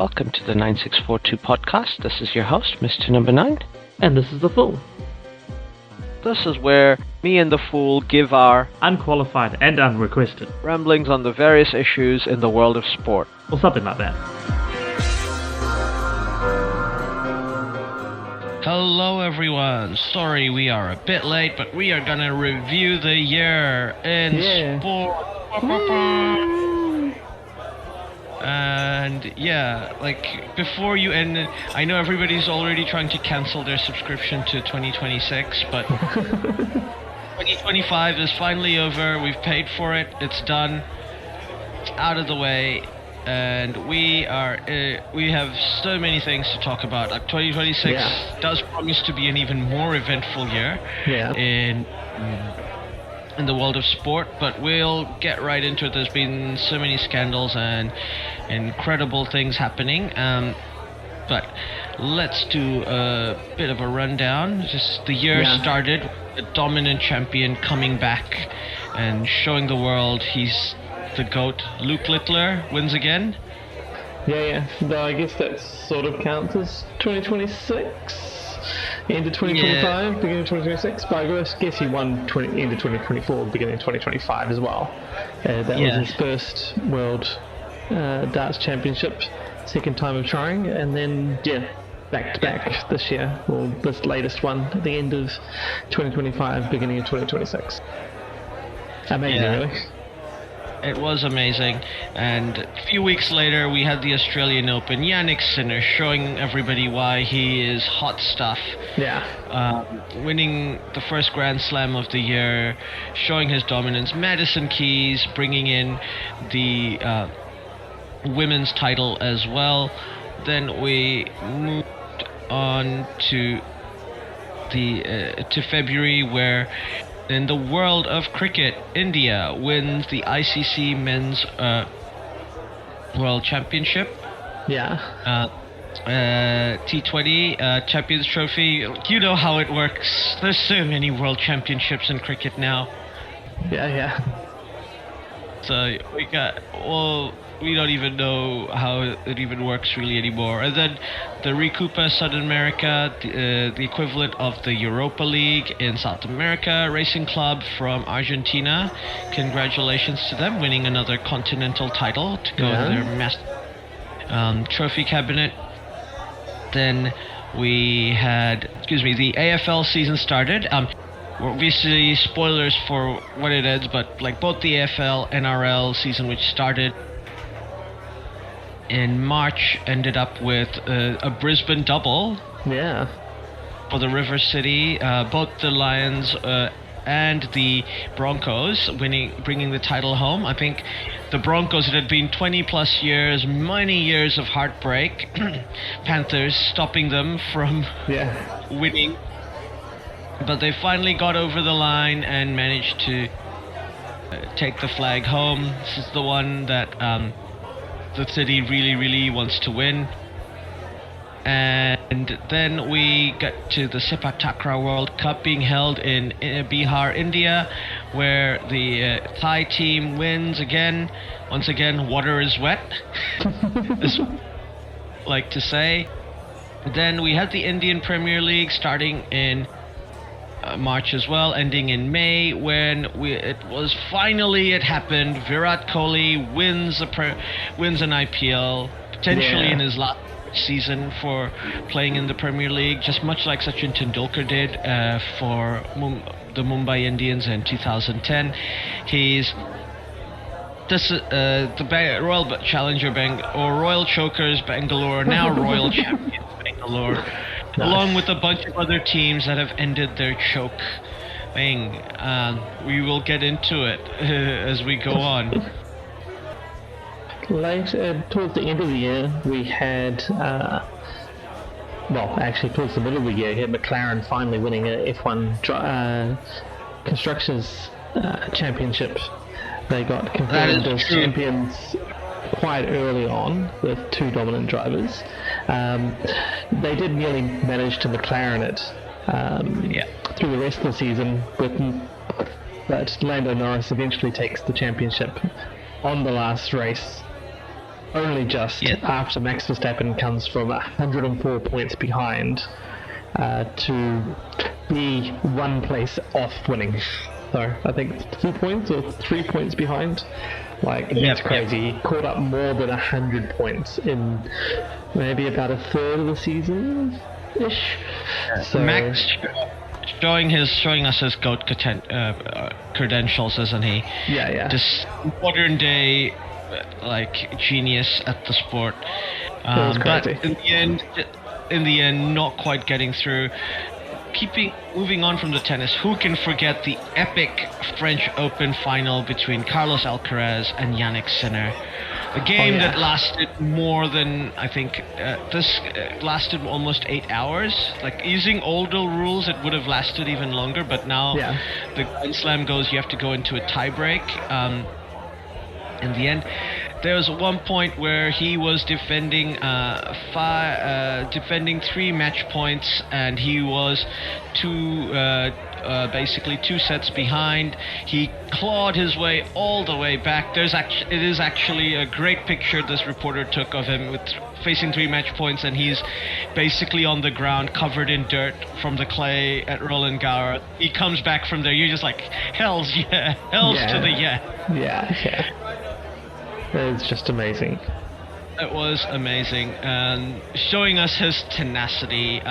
Welcome to the 9642 podcast. This is your host, Mr. Number 9. And this is The Fool. This is where me and The Fool give our Unqualified and unrequested ramblings on the various issues in the world of sport. or something like that. Hello everyone, sorry we are a bit late, but we are gonna review the year in sport. And yeah, before you end it, I know everybody's already trying to cancel their subscription to 2026, but 2025 is finally over, we've paid for it, it's done, it's out of the way. And we have so many things to talk about. 2026 does promise to be an even more eventful year in the world of sport, but we'll get right into it. There's been so many scandals and incredible things happening. But let's do a bit of a rundown. Just the year started with the dominant champion coming back and showing the world he's the GOAT. Luke Littler wins again. Though I guess that sort of counts as 2026. End of 2025, beginning of 2026. But I guess he won end of 2024, beginning of 2025 as well. That was his first World Darts Championship, second time of trying, and then back to back this year. Well, this latest one at the end of 2025, beginning of 2026. Amazing, really. It was amazing, and a few weeks later we had the Australian Open. Yannick Sinner showing everybody why he is hot stuff. Winning the first Grand Slam of the year, showing his dominance. Madison Keys bringing in the women's title as well. Then we moved on to February, where in the world of cricket, India wins the ICC Men's World Championship. T20 Champions Trophy. You know how it works. There's so many World Championships in cricket now. So we don't even know how it even works really anymore. And then the Recopa Southern America, the equivalent of the Europa League in South America, Racing Club from Argentina. Congratulations to them, winning another continental title to go to their massive trophy cabinet. Then we had, the AFL season started. Obviously, spoilers for when it ends, but both the AFL, NRL season, which started in March, ended up with a Brisbane double. For the River City, both the Lions and the Broncos bringing the title home. I think the Broncos, it had been 20 plus years, many years of heartbreak. Panthers stopping them from winning. But they finally got over the line and managed to take the flag home. This is the one that the city really, really wants to win. And then we got to the Sepak Takraw World Cup being held in Bihar, India, where the Thai team wins again. Once again, water is wet, as like to say. Then we had the Indian Premier League starting in March as well, ending in May, when it happened. Virat Kohli wins an IPL, potentially in his last season for playing in the Premier League, just much like Sachin Tendulkar did for the Mumbai Indians in 2010. He's the Royal Challenger Royal Chokers Bangalore, now Royal Champions Bangalore. Along with a bunch of other teams that have ended their choke thing. We will get into it as we go on. Towards the end of the year, we had, towards the middle of the year, we had McLaren finally winning a F1 Constructors Championship. They got confirmed as champions quite early on with two dominant drivers. They did nearly manage to McLaren it through the rest of the season, but Lando Norris eventually takes the championship on the last race only just after Max Verstappen comes from 104 points behind to be 1 place off winning. So I think 2 points or 3 points behind. Like, it's crazy. He caught up more than 100 points in maybe about a third of the season-ish. So Max showing us his GOAT credentials, isn't he? Yeah. Just modern day genius at the sport. But in the end, not quite getting through. Moving on from the tennis, who can forget the epic French Open final between Carlos Alcaraz and Yannick Sinner? A game that lasted more than, I think, lasted almost 8 hours. Like, using older rules, it would have lasted even longer, but now the Grand Slam goes, you have to go into a tie-break. In the end, there was one point where he was defending 3 match points, and he was basically 2 sets behind. He clawed his way all the way back. It is actually a great picture this reporter took of him facing 3 match points, and he's basically on the ground covered in dirt from the clay at Roland Garros. He comes back from there, you're just like, hells to the yeah. It's just amazing. It was amazing, showing us his tenacity.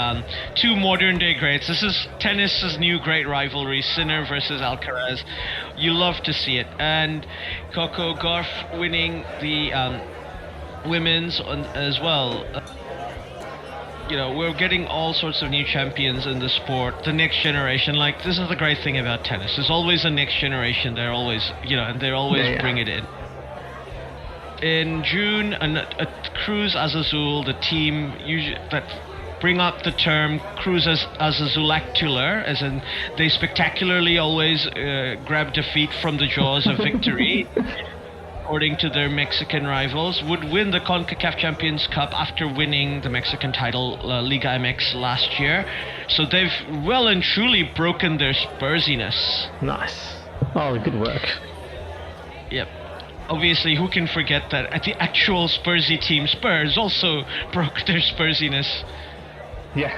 2 modern day greats. This is tennis's new great rivalry, Sinner versus Alcaraz. You love to see it. And Coco Gauff winning the women's as well. We're getting all sorts of new champions in the sport. The next generation, this is the great thing about tennis. There's always a next generation. They're always, and they always bring it in. In June, a Cruz Azul, the team that bring up the term Cruz Azulacular, as in they spectacularly always grab defeat from the jaws of victory, according to their Mexican rivals, would win the CONCACAF Champions Cup after winning the Mexican title, Liga MX, last year. So they've well and truly broken their Spursiness. Nice. Oh, good work. Yep. Obviously, who can forget that at the actual Spursy team, Spurs also broke their Spursiness. Yeah.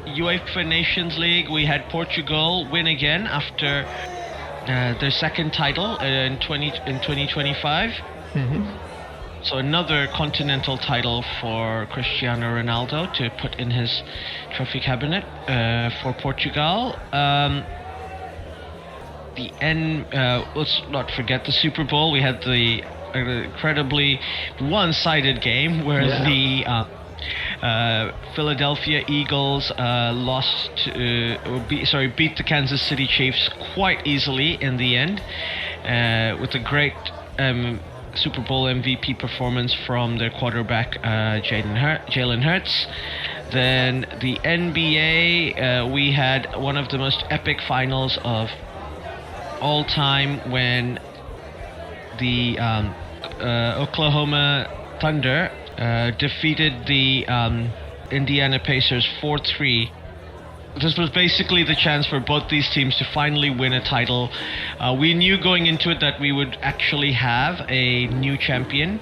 UEFA Nations League, we had Portugal win again after their second title in 2025. Mm-hmm. So another continental title for Cristiano Ronaldo to put in his trophy cabinet for Portugal. Let's not forget the Super Bowl. We had the incredibly one-sided game where the Philadelphia Eagles beat the Kansas City Chiefs quite easily in the end, with a great Super Bowl MVP performance from their quarterback Jalen Hurts. Then the NBA, we had one of the most epic finals of all time when the Oklahoma Thunder defeated the Indiana Pacers 4-3. This was basically the chance for both these teams to finally win a title. We knew going into it that we would actually have a new champion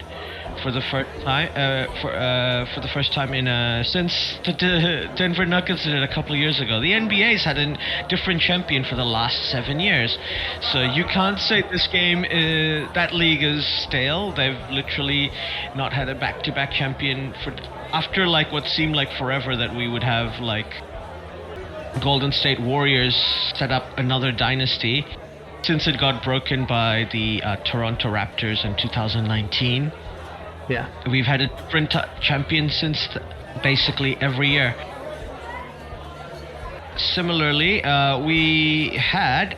for the first time. For the first time since the Denver Nuggets did it a couple of years ago. The NBA's had a different champion for the last 7 years, so you can't say this game that league is stale. They've literally not had a back-to-back champion after what seemed like forever that we would have Golden State Warriors set up another dynasty since it got broken by the Toronto Raptors in 2019. Yeah, we've had a different champion since basically every year. Similarly, we had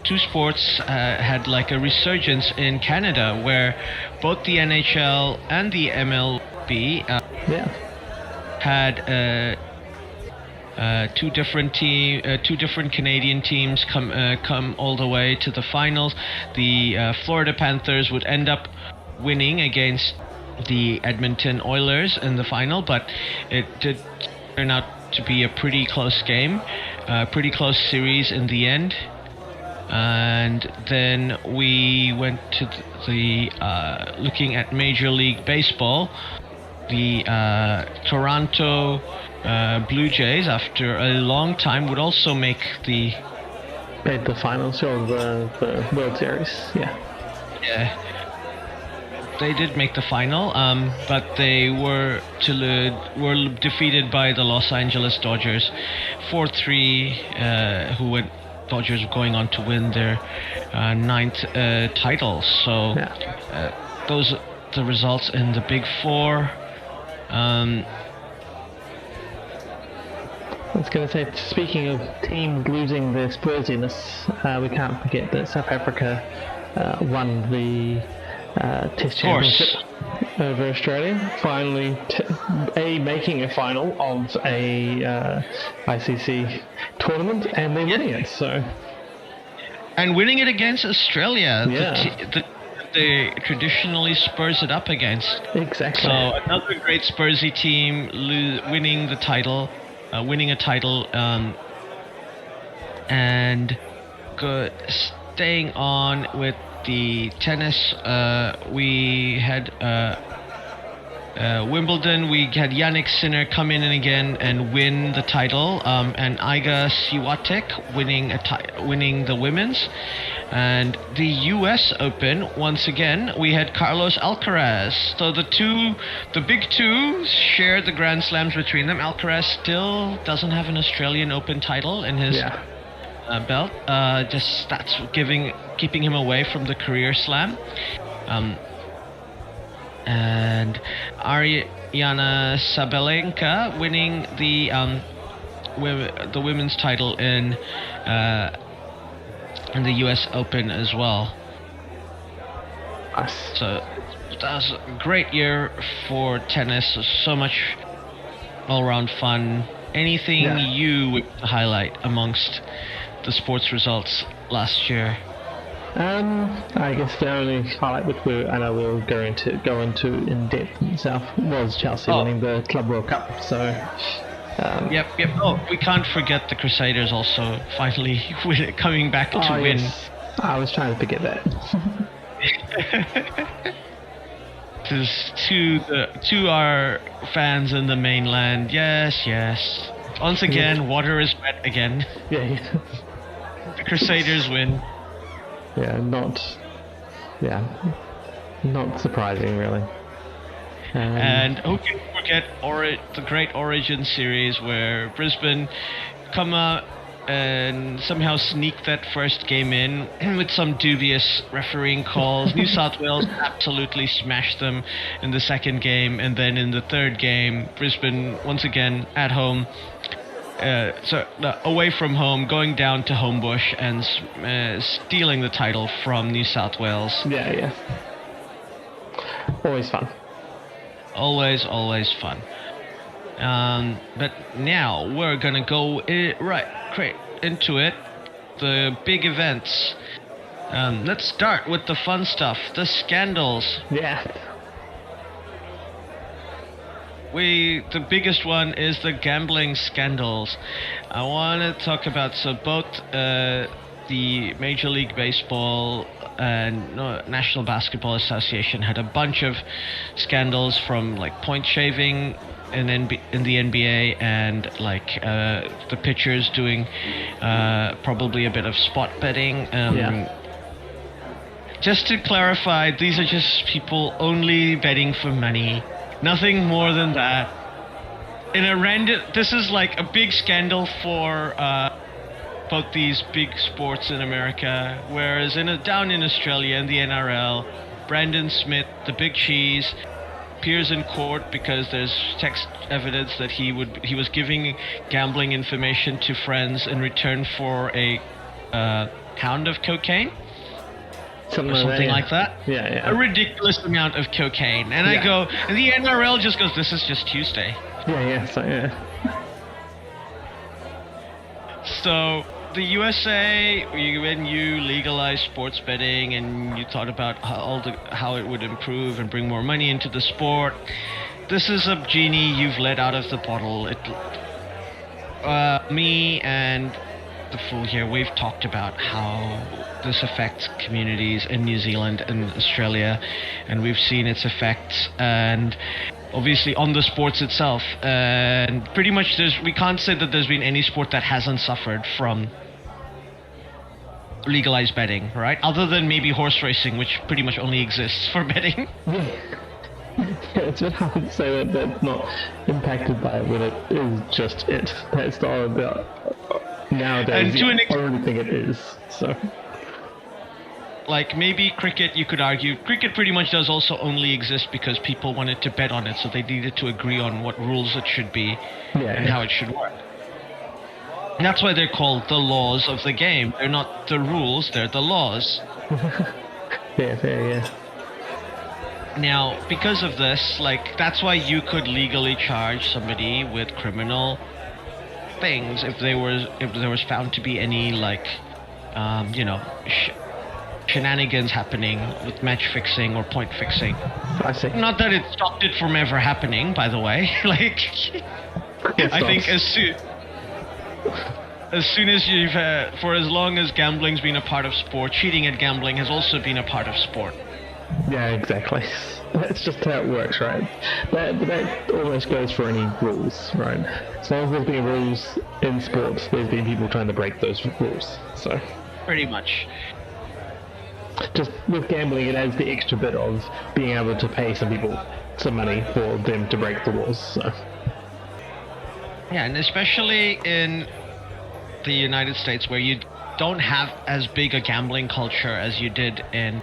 2 sports had a resurgence in Canada, where both the NHL and the MLB had two different Canadian teams come all the way to the finals. The Florida Panthers would end up winning against the Edmonton Oilers in the final, but it did turn out to be a pretty close game, pretty close series in the end. And then we went to the looking at Major League Baseball. The Toronto Blue Jays, after a long time, would also make the finals of the World Series. Yeah, they did make the final, but they were defeated by the Los Angeles Dodgers, 4-3. Dodgers going on to win their ninth title. So those are the results in the Big Four. I was going to say, speaking of teams losing their Spursiness, we can't forget that South Africa won the Test Championship over Australia. Finally, making a final of a ICC tournament, and they're winning it. And winning it against Australia, yeah. They traditionally spurs it up against. Exactly. So another great Spursy team winning the title, and staying on with the tennis. We had Wimbledon. We had Yannick Sinner come in again and win the title, and Iga Swiatek winning the women's. And the U.S. Open, once again, we had Carlos Alcaraz. So the big two shared the Grand Slams between them. Alcaraz still doesn't have an Australian Open title in his belt. Just that's keeping him away from the career slam. And Aryna Sabalenka winning the women's title in the U.S. Open as well. So that was a great year for tennis. So much all-round fun. Anything you would highlight amongst the sports results last year? I guess the only highlight which I know we'll go into in depth itself was Chelsea winning the Club World Cup. So. Yep. Oh, we can't forget the Crusaders also finally coming back to win. Yes. I was trying to forget that. To our fans in the mainland, yes. Once again, water is wet again. Yeah. The Crusaders win. Not surprising, really. And who can forget the Great Origin series, where Brisbane come out and somehow sneak that first game in with some dubious refereeing calls. New South Wales absolutely smashed them in the second game, and then in the third game, Brisbane once again at home. Away from home, going down to Homebush and stealing the title from New South Wales. Yeah. Always fun. Always fun. But now we're gonna go right into it. The big events. Let's start with the fun stuff. The scandals. Yeah. The biggest one is the gambling scandals. I want to talk about both the Major League Baseball and National Basketball Association had a bunch of scandals, from like point shaving in the NBA, and the pitchers doing probably a bit of spot betting. Just to clarify, these are just people only betting for money. Nothing more than that. This is like a big scandal for both these big sports in America, whereas down in Australia in the NRL, Brandon Smith, the Big Cheese, appears in court because there's text evidence that he was giving gambling information to friends in return for a pound of cocaine. Something like that. Yeah. A ridiculous amount of cocaine. And I go, and the NRL just goes, this is just Tuesday. So the USA, when you legalized sports betting and you thought about how it would improve and bring more money into the sport, this is a genie you've let out of the bottle. Me and the Fool here, we've talked about how this affects communities in New Zealand and Australia, and we've seen its effects, and obviously on the sports itself. And pretty much we can't say that there's been any sport that hasn't suffered from legalized betting, right? Other than maybe horse racing, which pretty much only exists for betting. Yeah, it's been hard to say that they're not impacted by it when it is just it. That's all about nowadays. And I already think it is. So, like maybe cricket, you could argue. Cricket pretty much does also only exist because people wanted to bet on it, so they needed to agree on what rules it should be and how it should work. And that's why they're called the laws of the game. They're not the rules; they're the laws. yeah. Now, because of this, like, that's why you could legally charge somebody with criminal things if there was found to be any, like, shenanigans happening with match fixing or point fixing. I see. Not that it stopped it from ever happening, by the way. Like, I think as soon as you've, for as long as gambling's been a part of sport, cheating at gambling has also been a part of sport. Yeah, exactly. That's just how it works, right? That almost goes for any rules, right? As long as there's been rules in sports, there's been people trying to break those rules. So pretty much. Just with gambling, it adds the extra bit of being able to pay some people some money for them to break the rules. So. Yeah, and especially in the United States, where you don't have as big a gambling culture as you did in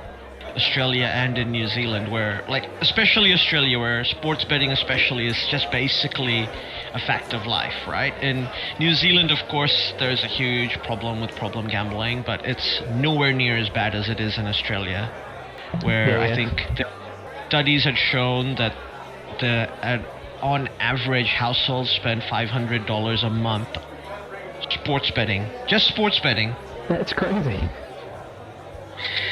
Australia and in New Zealand, where, like, especially Australia, where sports betting especially is just basically a fact of life, right? In New Zealand, of course, there's a huge problem with problem gambling, but it's nowhere near as bad as it is in Australia, where I think the studies had shown that on average, households spend $500 a month sports betting, just sports betting. That's crazy.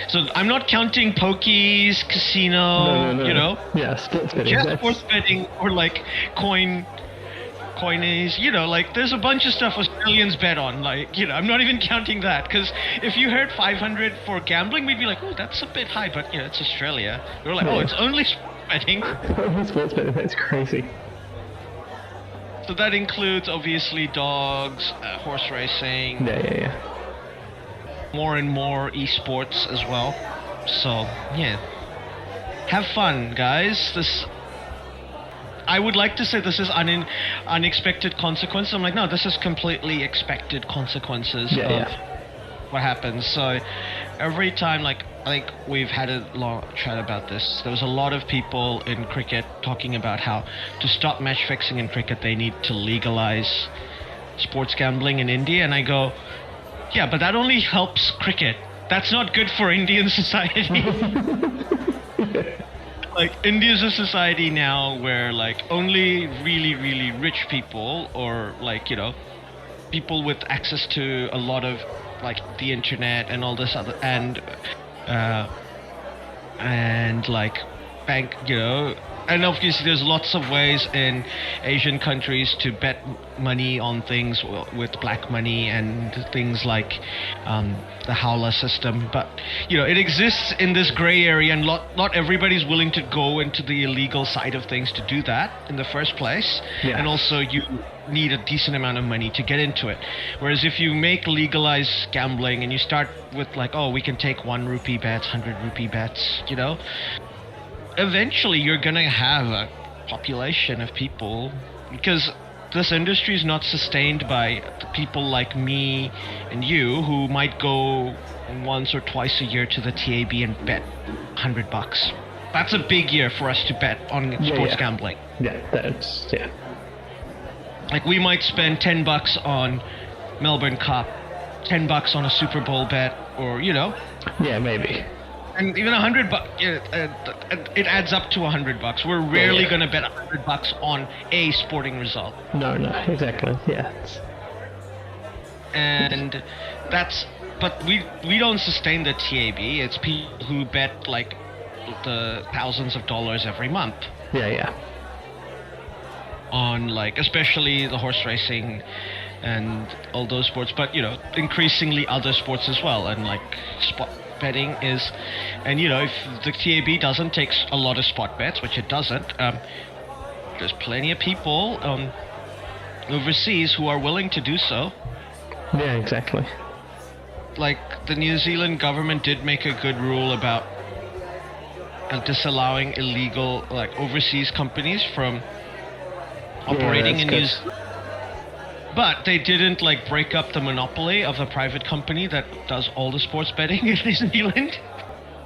So I'm not counting pokies, casino, no. you know? Yeah, sports betting. Just sports betting or like coinies, you know, like there's a bunch of stuff Australians bet on, like, you know, I'm not even counting that, because if you heard 500 for gambling, we'd be like, oh, that's a bit high, but, you know, it's Australia. We're like, oh, it's only sports betting. Only sports betting, that's crazy. So that includes, obviously, dogs, horse racing. Yeah. More and more esports as well. So, yeah. Have fun, guys. I would like to say this is unexpected consequences. I'm like, no, this is completely expected consequences of what happens. So, every time, like, I think we've had a long chat about this. There was a lot of people in cricket talking about how to stop match fixing in cricket, they need to legalize sports gambling in India. And I go, yeah, but that only helps cricket. That's not good for Indian society. Like, India's a society now where, like, only really, really rich people, or, like, you know, people with access to a lot of, like, the internet and all this other, and like, bank, you know, and obviously there's lots of ways in Asian countries to bet money on things with black money and things like the howler system, but, you know, it exists in this gray area, and not everybody's willing to go into the illegal side of things to do that in the first place. And also you need a decent amount of money to get into it, whereas if you make legalized gambling and you start with, like, oh, we can take 1 rupee bets, 100 rupee bets, you know, eventually you're gonna have a population of people, because this industry is not sustained by people like me and you who might go once or twice a year to the TAB and bet $100. That's a big year for us to bet on sports gambling. Yeah. Like, we might spend $10 on Melbourne Cup, $10 on a Super Bowl bet, or, you know. Yeah, maybe. And even $100, it adds up to $100. We're rarely going to bet $100 on a sporting result. No, exactly. Yeah. And but we don't sustain the TAB. It's people who bet, like, the thousands of dollars every month. Yeah. On, like, especially the horse racing and all those sports, but increasingly other sports as well, and like sport betting is, and if the TAB doesn't take a lot of spot bets, which it doesn't, there's plenty of people overseas who are willing to do so. Yeah, exactly. Like the New Zealand government did make a good rule about disallowing illegal overseas companies from operating in New Zealand. But they didn't break up the monopoly of the private company that does all the sports betting in New Zealand,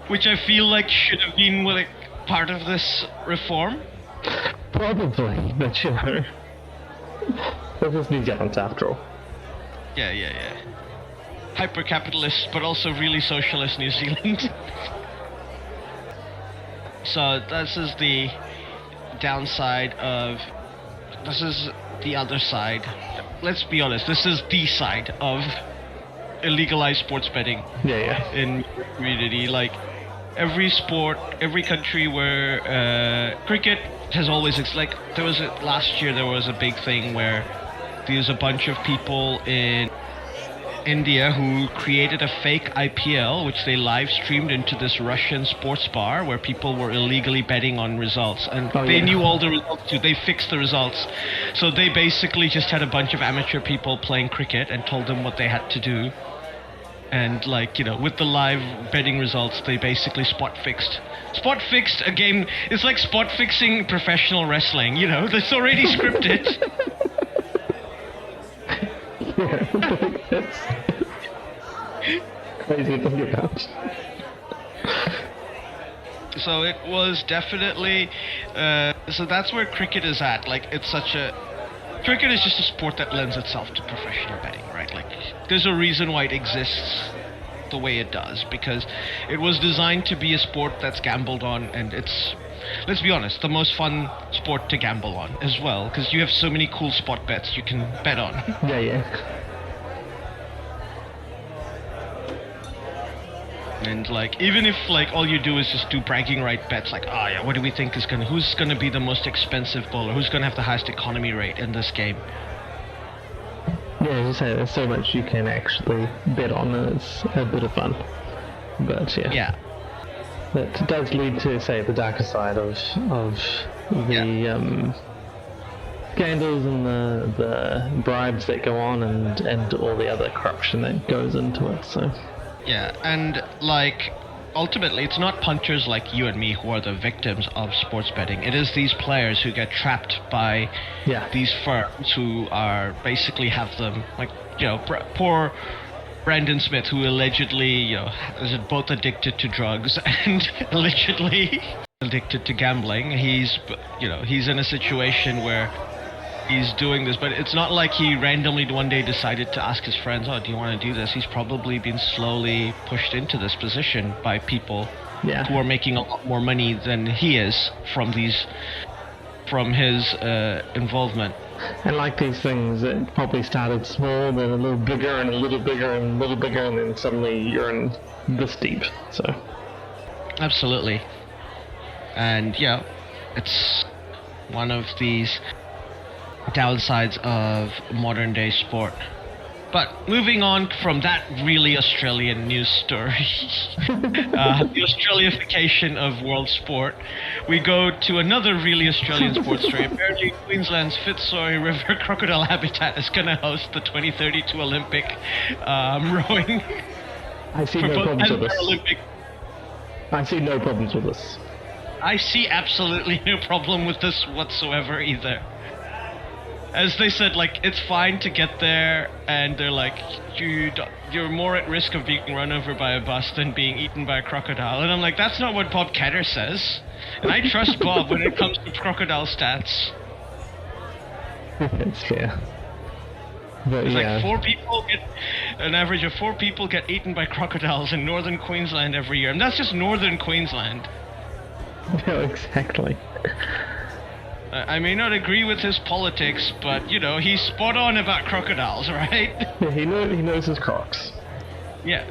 which I feel like should have been part of this reform. Probably, but this is New Zealand after all. Yeah. Hyper-capitalist, but also really socialist New Zealand. So this is the downside of... This is the other side. Let's be honest, this is the side of illegalized sports betting. Yeah. In community, every sport, every country where cricket has always last year there was a big thing where there's a bunch of people in India who created a fake IPL, which they live streamed into this Russian sports bar where people were illegally betting on results, and they knew all the results too. They fixed the results, so they basically just had a bunch of amateur people playing cricket and told them what they had to do, and with the live betting results, they basically spot fixed a game. It's like spot fixing professional wrestling. That's already scripted. That's crazy to think about. So it was definitely so that's where cricket is at. Cricket is just a sport that lends itself to professional betting, right? There's a reason why it exists the way it does, because it was designed to be a sport that's gambled on, and it's, let's be honest, the most fun sport to gamble on as well, because you have so many cool spot bets you can bet on. Yeah. And even if all you do is just do bragging right bets, what do we think who's gonna be the most expensive bowler, who's gonna have the highest economy rate in this game? Yeah, as you say, there's so much you can actually bet on, and it's a bit of fun. But yeah. That does lead to, say, the darker side of the scandals and the bribes that go on, and all the other corruption that goes into it. So. Yeah, and ultimately, it's not punchers like you and me who are the victims of sports betting. It is these players who get trapped by these firms who are basically have them, poor Brandon Smith, who allegedly, is both addicted to drugs and allegedly addicted to gambling. He's in a situation where he's doing this, but it's not like he randomly one day decided to ask his friends, do you want to do this? He's probably been slowly pushed into this position by people who are making a lot more money than he is from his involvement. And these things, it probably started small, then a little bigger and a little bigger and a little bigger, and then suddenly you're in this deep. So absolutely. And it's one of these downsides of modern day sport. But moving on from that really Australian news story, the Australification of world sport, we go to another really Australian sports story. Apparently Queensland's Fitzroy River Crocodile Habitat is going to host the 2032 Olympic rowing. I see no problems with this. I see no problems with this. I see absolutely no problem with this whatsoever either. As they said, it's fine to get there, and they're you're more at risk of being run over by a bus than being eaten by a crocodile. And I'm that's not what Bob Catter says. And I trust Bob when it comes to crocodile stats. It's fair. But it's an average of 4 people get eaten by crocodiles in northern Queensland every year. And that's just northern Queensland. No, exactly. I may not agree with his politics, but, he's spot on about crocodiles, right? Yeah, he knows his crocs. Yeah.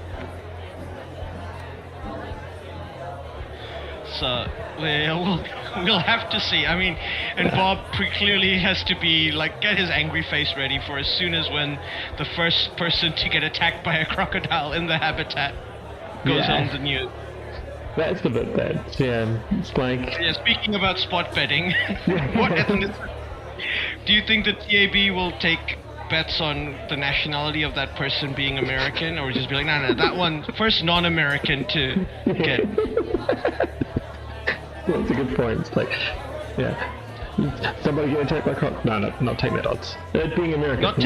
So we'll have to see. I mean, and Bob clearly has to be like get his angry face ready for as soon as when the first person to get attacked by a crocodile in the habitat goes on the news. That's the bit that, it's like... Yeah, speaking about spot betting, what ethnicity? Do you think the TAB will take bets on the nationality of that person being American, or just be like, no, that one, first non-American to get... That's a good point. It's like, somebody get attacked by croc? No, not taking that odds. Being American? Not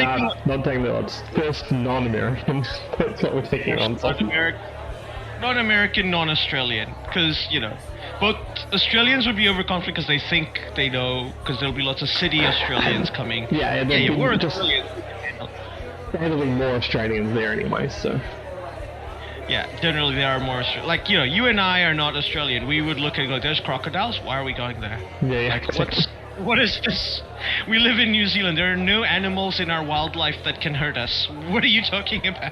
taking the odds. First non-American. That's what we're taking on. Non-American, non-Australian, because both Australians would be overconfident because they think they know, because there'll be lots of city Australians coming. We're Australians. There'll be more Australians there anyway, so. Yeah, generally there are more like you and I are not Australian. We would look and go, "There's crocodiles. Why are we going there?" What is this? We live in New Zealand. There are no animals in our wildlife that can hurt us. What are you talking about?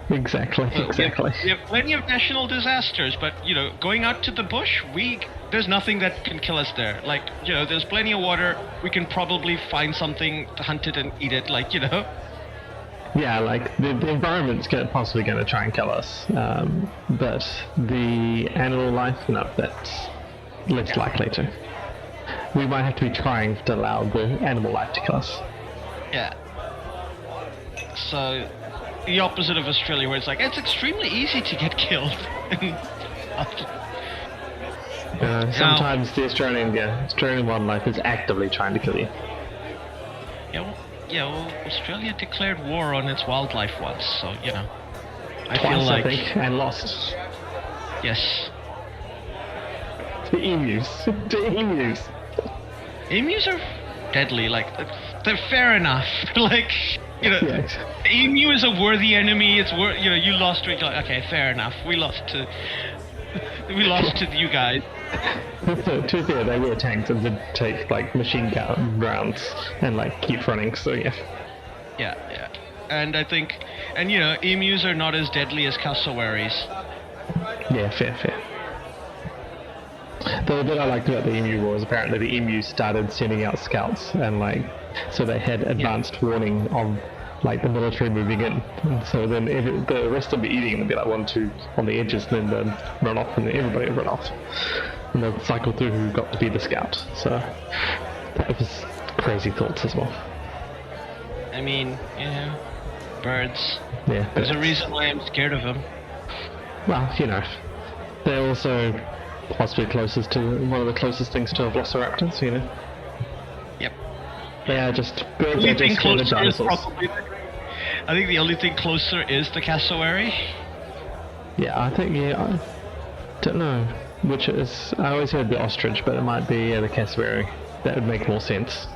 Exactly. We have plenty of national disasters, but going out to the bush, there's nothing that can kill us there. Like there's plenty of water. We can probably find something to hunt it and eat it. Like Yeah, like the environment's possibly going to try and kill us, but the animal life, no, that's less likely to. We might have to be trying to allow the animal life to kill us. Yeah. So. The opposite of Australia, where it's like it's extremely easy to get killed. Sometimes the Australian wildlife is actively trying to kill you. Well, Australia declared war on its wildlife once, so I feel Twice, like I think, and lost. Yes. The emus. Emus are deadly. Like they're fair enough. Like. The emu is a worthy enemy. It's you lost to it. Okay, fair enough. We lost to you guys. To be fair, they were tanks and did take like machine gun rounds and like keep running. So yeah. Yeah. And I think, emus are not as deadly as cassowaries. Yeah, fair. The bit I liked about the emu war was apparently the emus started sending out scouts and so they had advanced warning of the military moving in. And so then the rest would be eating and there'd be 1, 2 on the edges, and then they'd run off and then everybody would run off. And they'd cycle through who got to be the scout. So that was crazy thoughts as well. I mean, birds. Yeah. There's a reason why I'm scared of them. Well, they're also possibly closest to one of the closest things to a velociraptors, Yep. They are just birds. I think the only thing closer is the cassowary. Yeah, I think I don't know which is. I always heard the ostrich, but it might be the cassowary. That would make more sense.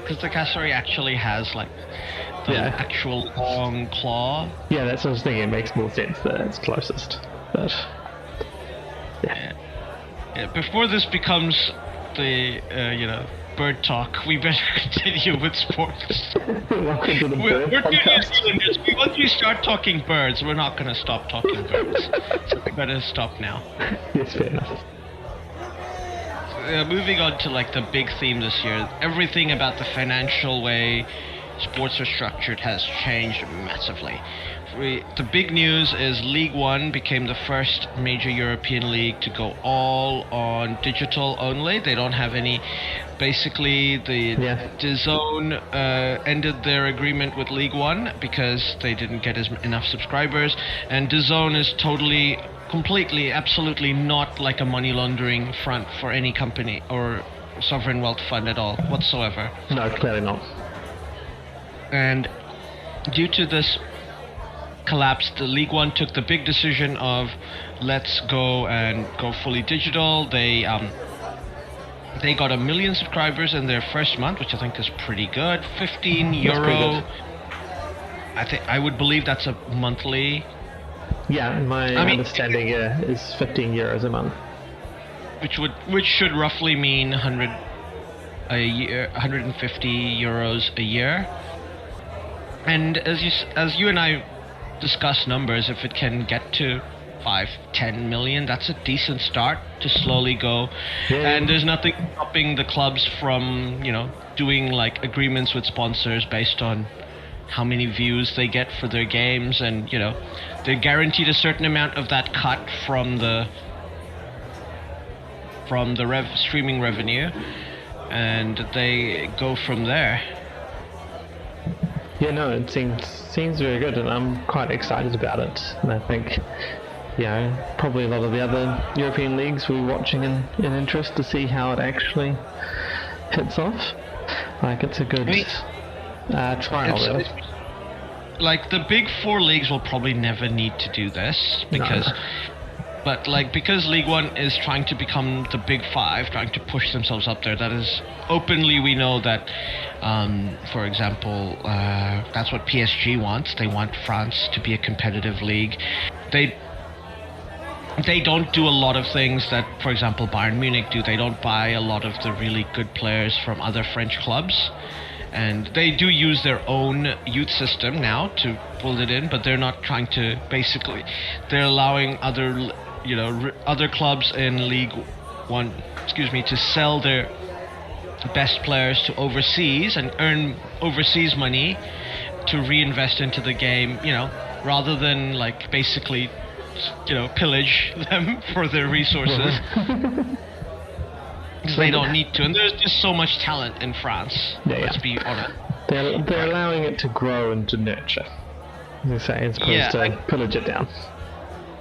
Because the cassowary actually has the actual long claw. Yeah, that's what I was thinking. It makes more sense that it's closest, but yeah. Before this becomes the bird talk, we better continue with sports. Welcome to the bird We're podcast. New Zealanders. Once we start talking birds, we're not going to stop talking birds. So we better stop now. Yes, fair enough. Moving on to the big theme this year, everything about the financial way sports are structured has changed massively. The big news is League One became the first major European league to go all on digital only. They don't have any. Basically, the DAZN ended their agreement with League One because they didn't get enough subscribers, and DAZN is totally, completely, absolutely not like a money laundering front for any company or sovereign wealth fund at all whatsoever. No, clearly not. And due to this collapse, the League One took the big decision of let's go fully digital. They got 1 million subscribers in their first month, which I think is pretty good. €15. I would believe that's a monthly. Yeah, my understanding is €15 a month. Which should roughly mean 100 a year, €150 a year. And as you and I discuss numbers, if it can get to 5-10 million. That's a decent start to slowly go. And there's nothing stopping the clubs from, doing like agreements with sponsors based on how many views they get for their games, and they're guaranteed a certain amount of that cut from the streaming revenue, and they go from there. Yeah, no, it seems very good, and I'm quite excited about it. And I think, probably a lot of the other European leagues will be watching in interest to see how it actually hits off. Like, it's a good trial, really. Like, the big four leagues will probably never need to do this because. But because League One is trying to become the Big Five, trying to push themselves up there, that is openly, we know that, for example, that's what PSG wants. They want France to be a competitive league. They don't do a lot of things that, for example, Bayern Munich do. They don't buy a lot of the really good players from other French clubs. And they do use their own youth system now to pull it in, but they're not trying to, basically, they're allowing other clubs in League One, to sell their best players to overseas and earn overseas money to reinvest into the game, rather than basically, pillage them for their resources. Because they don't need to, and there's just so much talent in France. Let's be honest. They're allowing it to grow and to nurture, as opposed to pillage it down.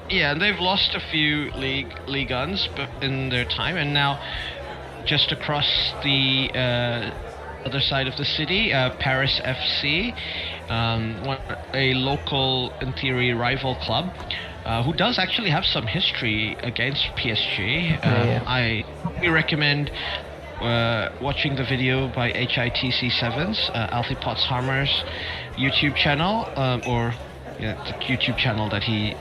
Yeah, and they've lost a few Ligue 1s in their time, and now just across the other side of the city, Paris FC, a local, in theory, rival club, who does actually have some history against PSG. I recommend watching the video by HITC7's, Alfie Potshammer's YouTube channel, the YouTube channel that he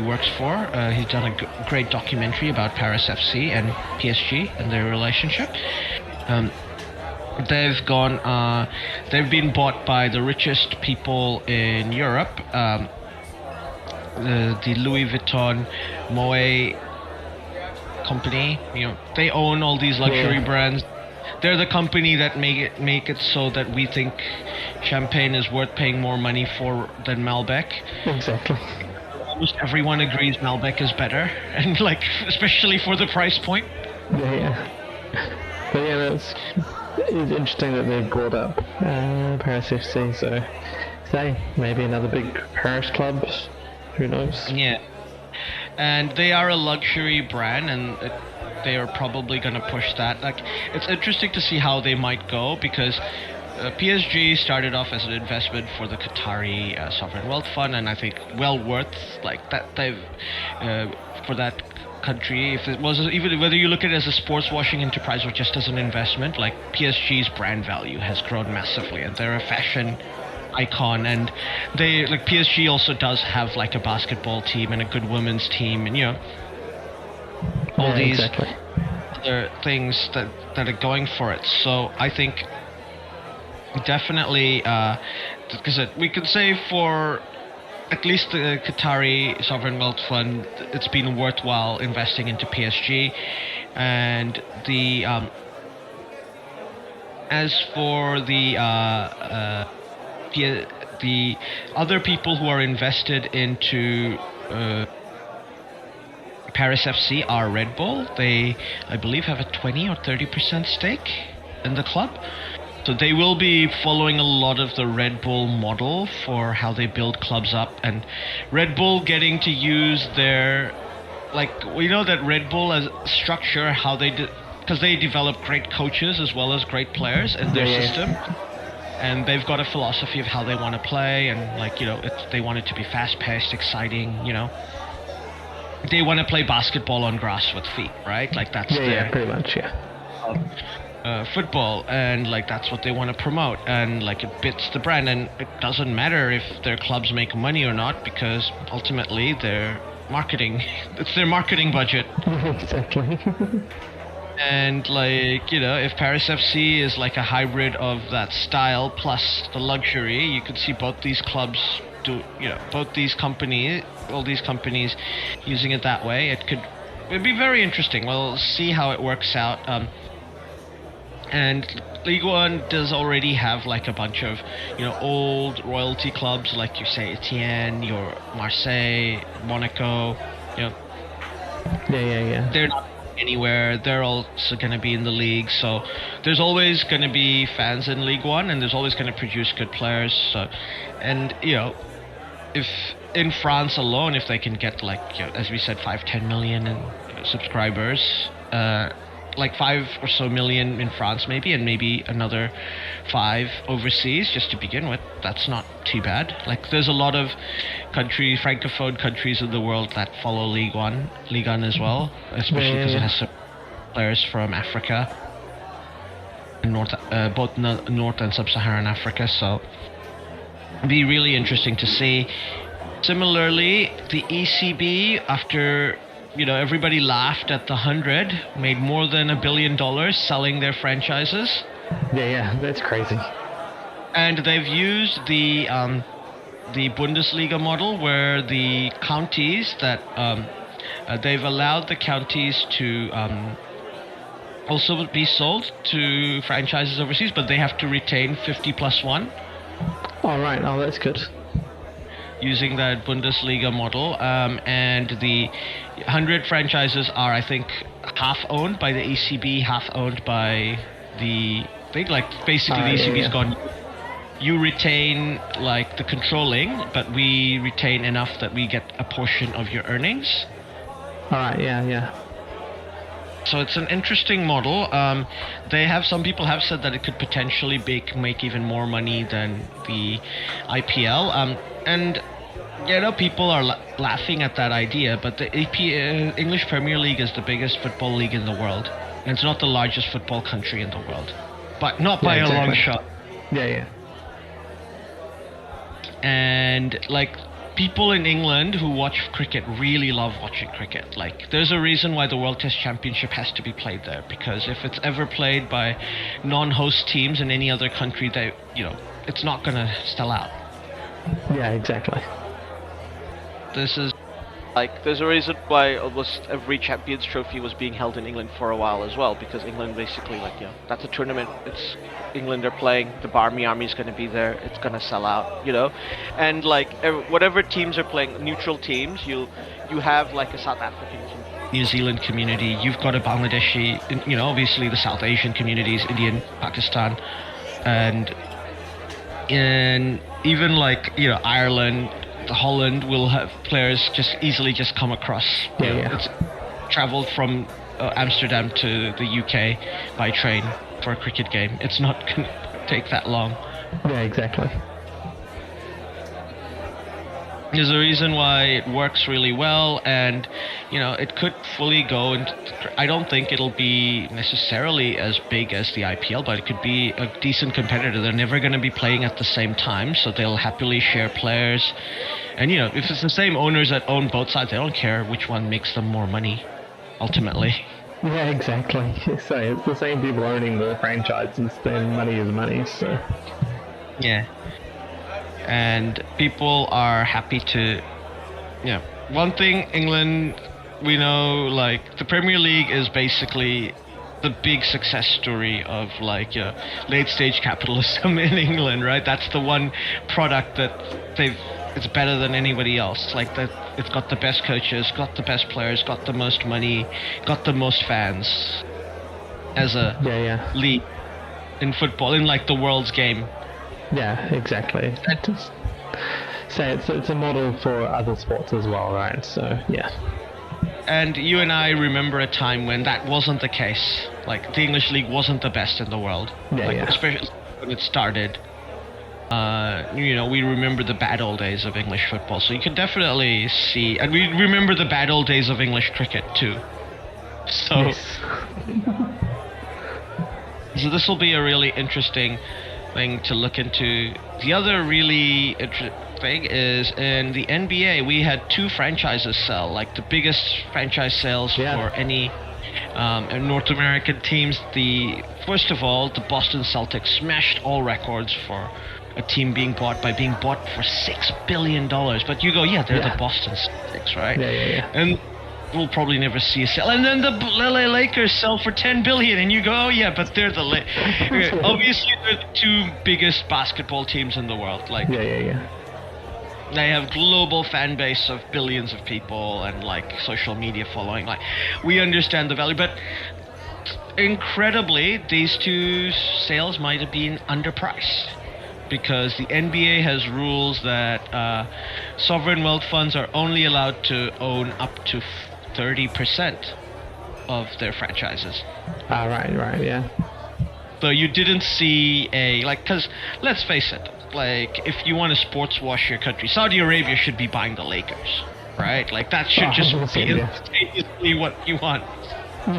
works for. He's done a great documentary about Paris FC and PSG and their relationship. They've been bought by the richest people in Europe. The Louis Vuitton Moet company, they own all these luxury brands. They're the company that make it so that we think champagne is worth paying more money for than Malbec. Exactly. Almost everyone agrees Malbec is better, and especially for the price point. Yeah. But it's interesting that they've brought up Paris FC. So, maybe another big Paris club. Who knows? Yeah. And they are a luxury brand, and they are probably going to push that. It's interesting to see how they might go, because PSG started off as an investment for the Qatari Sovereign Wealth Fund, and I think well worth that. They've for that country, if it was even whether you look at it as a sports washing enterprise or just as an investment, PSG's brand value has grown massively, and they're a fashion icon, and they PSG also does have a basketball team and a good women's team, and all these other things that are going for it. So I think definitely, because we could say for at least the Qatari Sovereign Wealth Fund, it's been worthwhile investing into PSG, and the as for the other people who are invested into Paris FC are Red Bull. They, I believe, have a 20 or 30% stake in the club. So they will be following a lot of the Red Bull model for how they build clubs up, and Red Bull getting to use their, we know that Red Bull as structure, how they because they develop great coaches as well as great players in their system. And they've got a philosophy of how they want to play, and they want it to be fast-paced, exciting. They want to play basketball on grass with feet, right? That's pretty much, football, and that's what they want to promote, and it fits the brand, and it doesn't matter if their clubs make money or not, because ultimately they're marketing. It's their marketing budget. Exactly. And if Paris FC is a hybrid of that style plus the luxury, you could see both these clubs both these companies, all these companies, using it that way, it'd be very interesting. We'll see how it works out. And League One does already have like a bunch of, old royalty clubs, like you say, Etienne, your Marseille, Monaco. Yeah. They're not anywhere. They're also going to be in the league. So there's always going to be fans in League One, and there's always going to produce good players. So, and if in France alone, if they can get like, as we said, 5-10 million in subscribers, like 5 or so million in France maybe, and maybe another 5 overseas just to begin with, that's not too bad. Like there's a lot of francophone countries in the world that follow Ligue 1 as well, especially because it has some players from Africa, both North and Sub-Saharan Africa, so it'd be really interesting to see. Similarly, the ECB, after everybody laughed at the 100, made more than $1 billion selling their franchises. Yeah, that's crazy. And they've used the Bundesliga model, where the counties that they've allowed the counties to also be sold to franchises overseas, but they have to retain 50+1. All right. Oh, that's good. Using that Bundesliga model, and the 100 franchises are, I think, half owned by the ECB, half owned by the thing. Like basically, the ECB's gone. You retain like the controlling, but we retain enough that we get a portion of your earnings. All right. Yeah. So it's an interesting model. Some people have said that it could potentially make even more money than the IPL. And people are laughing at that idea, but the English Premier League is the biggest football league in the world, and it's not the largest football country in the world, but not by a long shot. Yeah. And like people in England who watch cricket really love watching cricket. Like there's a reason why the World Test Championship has to be played there, because if it's ever played by non-host teams in any other country, it's not gonna sell out. Yeah, exactly. There's a reason why almost every Champions Trophy was being held in England for a while as well, because England basically, that's a tournament. It's England are playing. The Barmy Army's going to be there. It's going to sell out, and whatever teams are playing, neutral teams, you have like a South African, New Zealand community. You've got a Bangladeshi, obviously the South Asian communities, Indian, Pakistan, and even Ireland. Holland will have players just easily come across. It's traveled from Amsterdam to the UK by train for a cricket game. It's not going to take that long. Yeah, exactly. There's a reason why it works really well, and it could fully go, and I don't think it'll be necessarily as big as the IPL, but it could be a decent competitor. They're never going to be playing at the same time, so they'll happily share players. And if it's the same owners that own both sides, they don't care which one makes them more money ultimately. Yeah, exactly. So it's the same people owning the franchises, then money is money. So yeah. And people are happy to, one thing England, we know, like the Premier League is basically the big success story of late stage capitalism in England, right? That's the one product that it's better than anybody else. Like that, it's got the best coaches, got the best players, got the most money, got the most fans as a league in football, in the world's game. Yeah, exactly. So it's a model for other sports as well, right? So yeah. And you and I remember a time when that wasn't the case. Like the English league wasn't the best in the world. Especially when it started. We remember the bad old days of English football. So you can definitely see, and we remember the bad old days of English cricket too. So, yes. So this will be a really interesting thing to look into. The other really thing is in the NBA, we had 2 franchises sell, like the biggest franchise sales for any North American teams. First of all, the Boston Celtics smashed all records for a team being bought for $6 billion. But you go, yeah, they're the Boston Celtics, right? Yeah. And we'll probably never see a sale. And then the LA Lakers sell for $10 billion, and you go, oh yeah, but they're the obviously they're the two biggest basketball teams in the world. Like, Yeah. they have global fan base of billions of people and like social media following. Like, we understand the value, but incredibly, these two sales might have been underpriced because the NBA has rules that sovereign wealth funds are only allowed to own up to 30% of their franchises. Right, yeah. So you didn't see because let's face it, like, if you want to sports wash your country, Saudi Arabia should be buying the Lakers, right? Like, that should just be instantaneously what you want.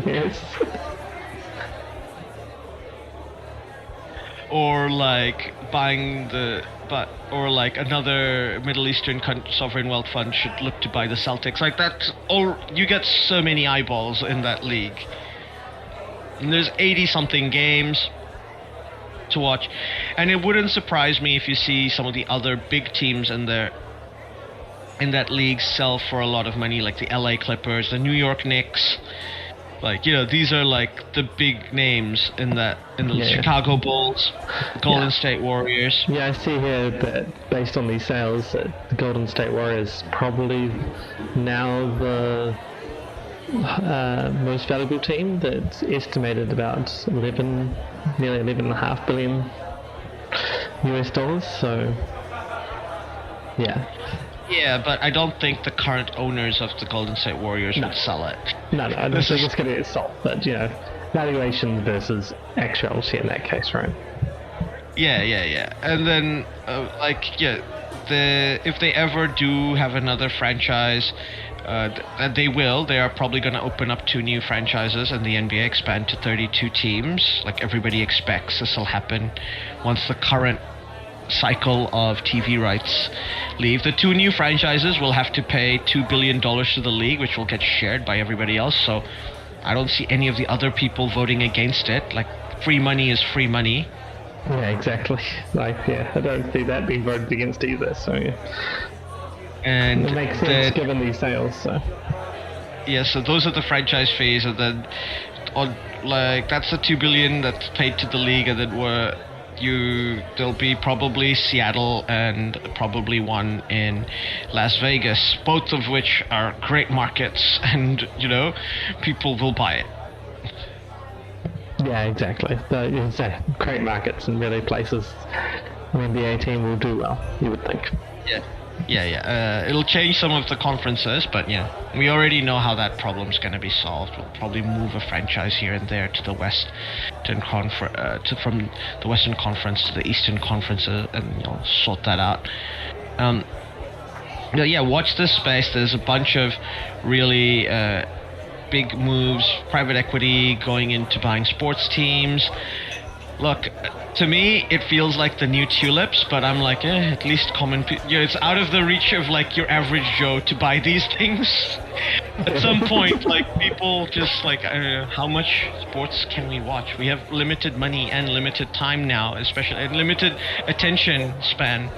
Yes. Or like buying or like another Middle Eastern sovereign wealth fund should look to buy the Celtics. Like, that's all. You get so many eyeballs in that league. And there's 80-something games to watch, and it wouldn't surprise me if you see some of the other big teams in that league sell for a lot of money, like the LA Clippers, the New York Knicks. Like, these are like the big names in the Chicago Bulls, Golden State Warriors. Yeah, I see here that based on these sales, that the Golden State Warriors probably now the most valuable team. That's estimated about nearly $11.5 billion US dollars. So, yeah. Yeah, but I don't think the current owners of the Golden State Warriors would sell it. No, I don't think it's going to get sold. But, valuation versus actuality in that case, right? Yeah. And then, if they ever do have another franchise, that they will, they are probably going to open up 2 new franchises, and the NBA expand to 32 teams. Like, everybody expects this will happen once the current cycle of TV rights leave. The 2 new franchises will have to pay $2 billion to the league, which will get shared by everybody else. So I don't see any of the other people voting against it. Like, free money is free money. Yeah, exactly. I don't see that being voted against either. So and it makes sense given these sales. So so those are the franchise fees, and then that's the $2 billion that's paid to the league, and then there'll be probably Seattle and probably one in Las Vegas, both of which are great markets, and people will buy it. Yeah, exactly. It's great markets and really places an NBA team will do well, you would think. Yeah. It'll change some of the conferences, but we already know how that problem's going to be solved. We'll probably move a franchise here and there to the from the Western Conference to the Eastern Conference, and sort that out. Watch this space. There's a bunch of really big moves, private equity going into buying sports teams. Look, to me, it feels like the new tulips, but I'm like, at least it's out of the reach of like your average Joe to buy these things. At some point, like, people just like, how much sports can we watch? We have limited money and limited time now, especially, and limited attention span.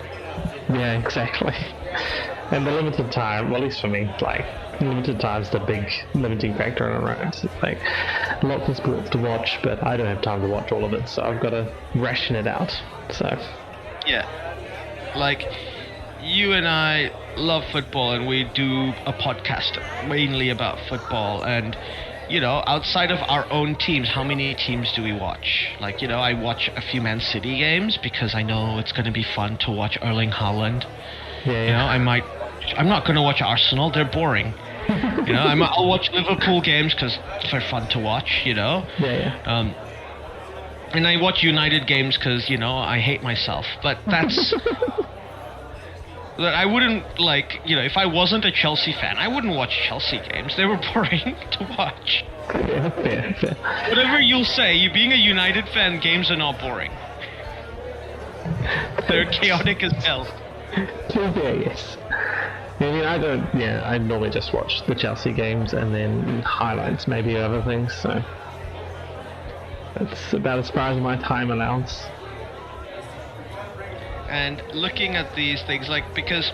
Yeah, exactly. And the limited time, well, at least for me, like, limited time is the big limiting factor on it. It's like lots of sports to watch, but I don't have time to watch all of it, so I've got to ration it out. So like, you and I love football, and we do a podcast mainly about football, and outside of our own teams, how many teams do we watch? Like, I watch a few Man City games because I know it's going to be fun to watch Erling Haaland. I'm not going to watch Arsenal, they're boring. I'll watch Liverpool games because they're fun to watch, And I watch United games because, I hate myself. But that's... I wouldn't, if I wasn't a Chelsea fan, I wouldn't watch Chelsea games. They were boring to watch. Fair. Whatever you'll say, you being a United fan, games are not boring. They're chaotic as hell. Yes. I normally just watch the Chelsea games and then highlights, maybe other things, so that's about as far as my time allows. And looking at these things, like, because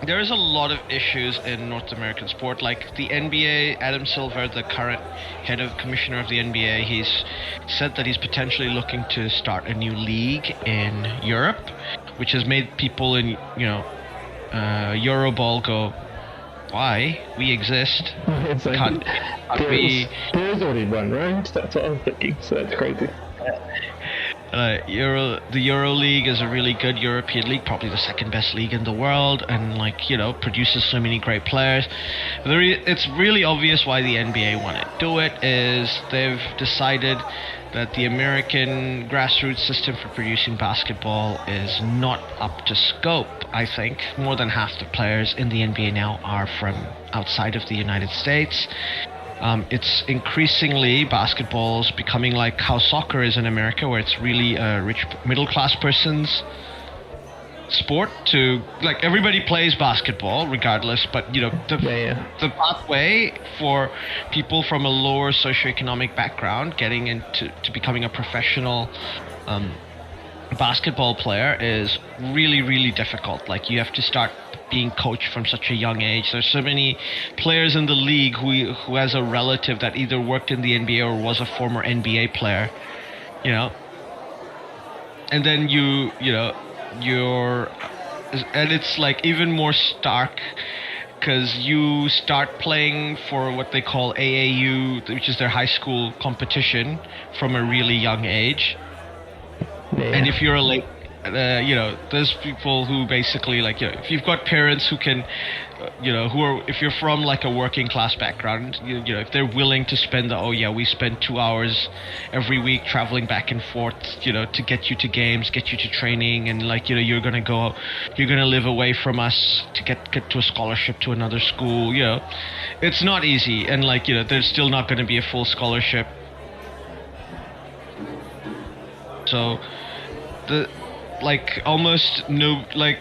there is a lot of issues in North American sport, like the NBA. Adam Silver, the current head of commissioner of the NBA, he's said that he's potentially looking to start a new league in Europe, which has made people in Euroball go, why? We exist. It's like, Can't we? there's already one, right? That's what I'm thinking. So that's crazy. The Euro League is a really good European league, probably the second best league in the world, and produces so many great players. It's really obvious why the NBA want to do it. Is they've decided that the American grassroots system for producing basketball is not up to scope. I think more than half the players in the NBA now are from outside of the United States. It's increasingly, basketball's becoming like how soccer is in America, where it's really a rich middle-class person's sport. To like, everybody plays basketball regardless, but the pathway for people from a lower socioeconomic background getting into becoming a professional basketball player is really, really difficult. Like, you have to start being coached from such a young age. There's so many players in the league who has a relative that either worked in the NBA or was a former NBA player, and then and it's like even more stark because you start playing for what they call AAU, which is their high school competition, from a really young age. And if you're a late, there's people who basically, like, if you've got parents who can, if you're from like a working class background, if they're willing to spend we spend 2 hours every week traveling back and forth, to get you to games, get you to training, and like, you're gonna live away from us to get to a scholarship to another school, it's not easy. And like, there's still not going to be a full scholarship. So there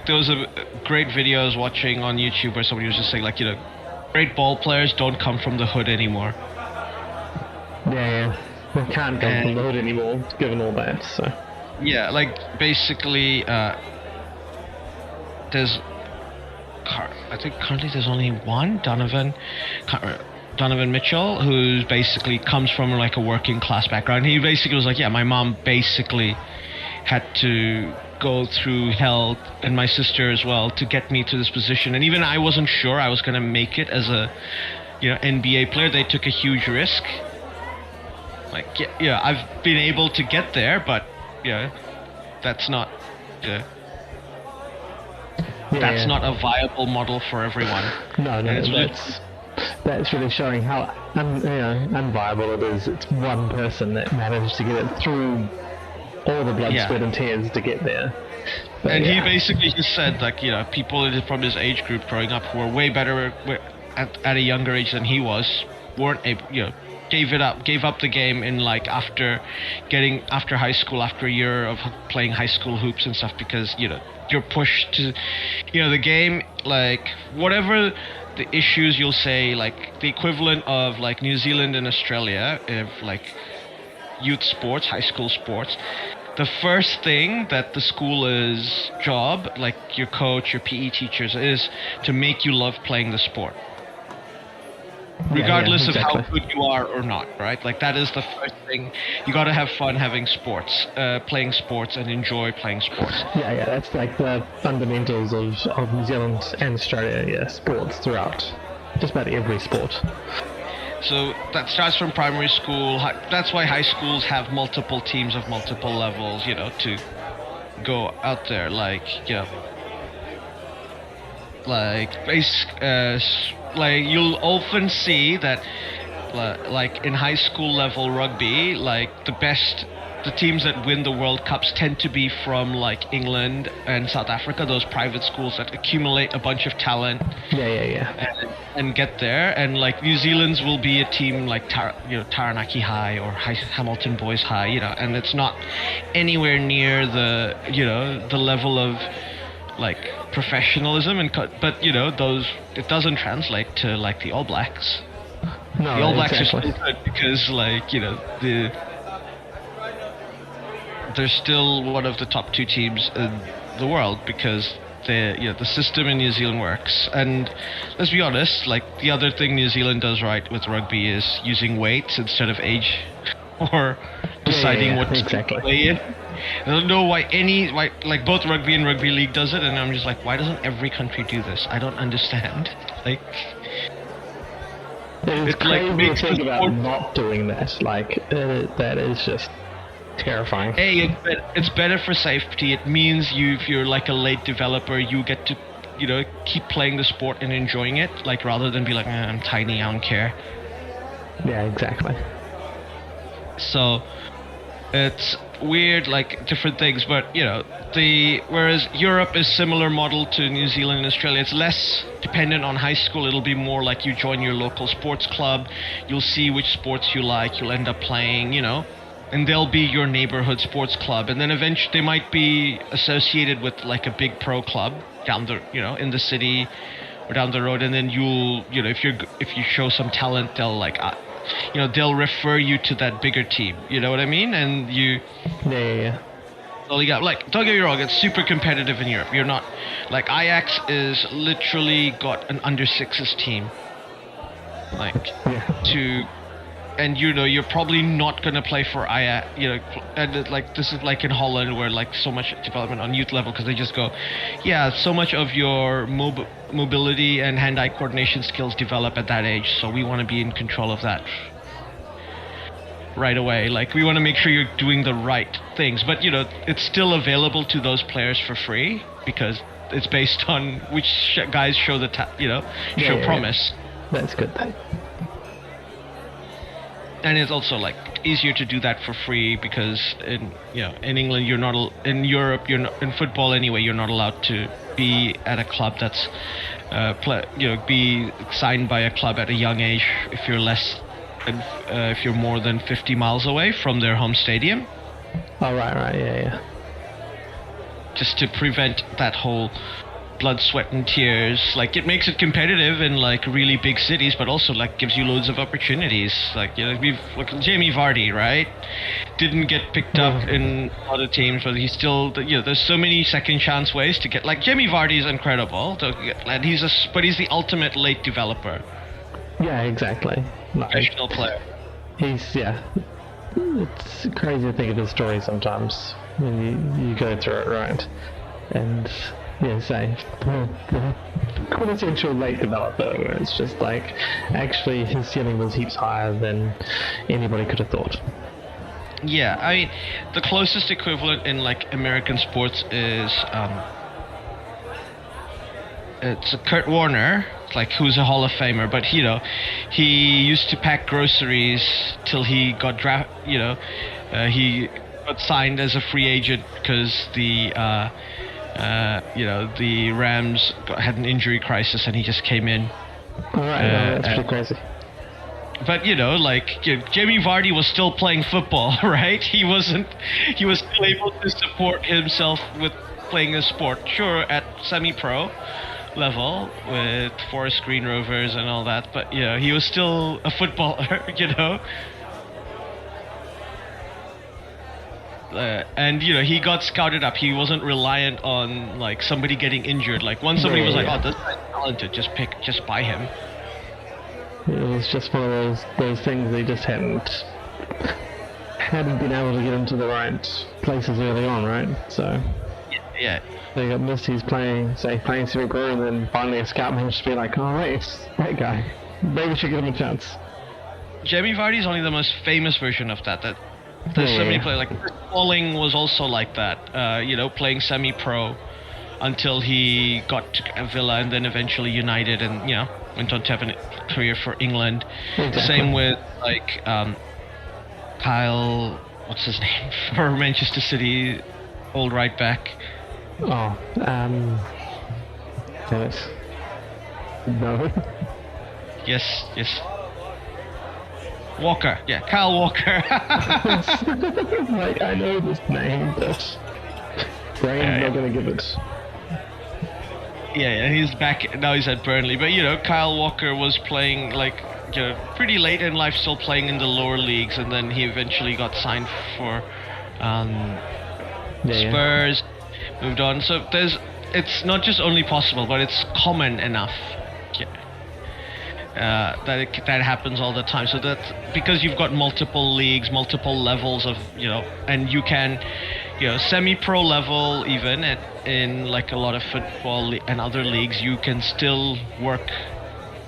was a great video I was watching on YouTube where somebody was just saying, like, great ball players don't come from the hood anymore. Yeah, they can't come from the hood anymore, given all that. So yeah, like, basically, there's, I think currently there's only one, Donovan Mitchell, who basically comes from like a working class background. He basically was like, my mom basically had to go through hell, and my sister as well, to get me to this position. And even I wasn't sure I was going to make it as a NBA player. They took a huge risk. Like, I've been able to get there, but that's not that's not a viable model for everyone. No, that's really showing how unviable it is. It's one person that managed to get it through all the blood, sweat, and tears to get there. But and he basically just said, like, people from his age group growing up who were way better at a younger age than he was weren't able, gave up the game in like after high school, after a year of playing high school hoops and stuff, because you're pushed to the game, like, whatever the issues you'll say, like the equivalent of like New Zealand and Australia, if like youth sports, high school sports, the first thing that the school's job, like your coach, your PE teachers, is to make you love playing the sport, regardless of how good you are or not, right? Like, that is the first thing. You got to have fun having sports, playing sports, and enjoy playing sports. Yeah, that's like the fundamentals of New Zealand and Australia, sports throughout just about every sport. So that starts from primary school. That's why high schools have multiple teams of multiple levels, to go out there. Like, like you'll often see that, like in high school level rugby, like the teams that win the World Cups tend to be from like England and South Africa, those private schools that accumulate a bunch of talent. And get there. And like New Zealand's will be a team like Taranaki High or Hamilton Boys High, and it's not anywhere near the the level of like professionalism, but those, it doesn't translate to like the All Blacks. No, the All Blacks exactly. are so good because like they're still one of the top 2 teams in the world because the system in New Zealand works. And let's be honest, like the other thing New Zealand does right with rugby is using weights instead of age or deciding what to play in. I don't know why like both rugby and rugby league does it, and I'm just like, why doesn't every country do this? I don't understand. Like, it's crazy like to think about not doing that. Like, that is just terrifying. Hey, it's better for safety. It means if you're like a late developer, you get to, keep playing the sport and enjoying it, like rather than be like, I'm tiny, I don't care. Yeah, exactly. So it's weird, like different things, but whereas Europe is similar model to New Zealand and Australia, it's less dependent on high school. It'll be more like you join your local sports club, you'll see which sports you like, you'll end up playing, and they'll be your neighborhood sports club, and then eventually they might be associated with like a big pro club down the in the city or down the road, and then you'll if you show some talent, they'll like they'll refer you to that bigger team, you know what I mean? And yeah. Well, yeah, like, don't get me wrong, it's super competitive in Europe. You're not like Ajax is literally got an under 6s team, like and you're probably not gonna play for Ajax, and like this is like in Holland where like so much development on youth level, because they just go, so much of your mobility and hand-eye coordination skills develop at that age, so we want to be in control of that right away. Like, we want to make sure you're doing the right things, but it's still available to those players for free because it's based on which guys show show promise. That's good then. And it's also like easier to do that for free because in England you're not, in Europe you're not, in football anyway, you're not allowed to be at a club that's be signed by a club at a young age if you're more than 50 miles away from their home stadium. Oh, right, yeah. Just to prevent that whole blood, sweat, and tears. Like, it makes it competitive in like really big cities, but also like gives you loads of opportunities. Like, we've look at Jamie Vardy, right? Didn't get picked up in other teams, but he's still there's so many second chance ways to get, like, Jamie Vardy is incredible, and he's the ultimate late developer. Yeah, exactly. Professional player. It's crazy to think of his story sometimes when you go through it, right? And say quintessential late developer, where it's just like actually his ceiling was heaps higher than anybody could have thought. Yeah, I mean, the closest equivalent in like American sports is it's Kurt Warner, like, who's a Hall of Famer, but he used to pack groceries till he got he got signed as a free agent because the Rams had an injury crisis and he just came in. Alright, that's pretty crazy. But Jamie Vardy was still playing football, right? He was still able to support himself with playing a sport, sure, at semi-pro level with Forest Green Rovers and all that, but he was still a footballer, and he got scouted up. He wasn't reliant on like somebody getting injured. Like, once somebody was like, oh, this guy's talented, just buy him. It was just one of those things they just hadn't been able to get into the right places early on, right? So yeah. They got missed. He's playing semi-pro, and then finally a scout managed to be like, oh wait, it's that guy. Maybe we should give him a chance. Jamie Vardy is only the most famous version of that. There's so many players, like Falling was also like that, playing semi-pro until he got to Villa and then eventually United, and went on to have a career for England. Exactly. Same with like Kyle, what's his name, for Manchester City, old right back. Oh, damn it. No. Yes. Walker, Kyle Walker. Like, I know this name, but brain's not gonna give it. Yeah, he's back now. He's at Burnley, but Kyle Walker was playing like pretty late in life, still playing in the lower leagues, and then he eventually got signed for Yeah. Spurs moved on. So it's not just only possible, but it's common enough. That happens all the time. So that's because you've got multiple leagues, multiple levels of, and you can, semi-pro level even in like a lot of football and other leagues, you can still work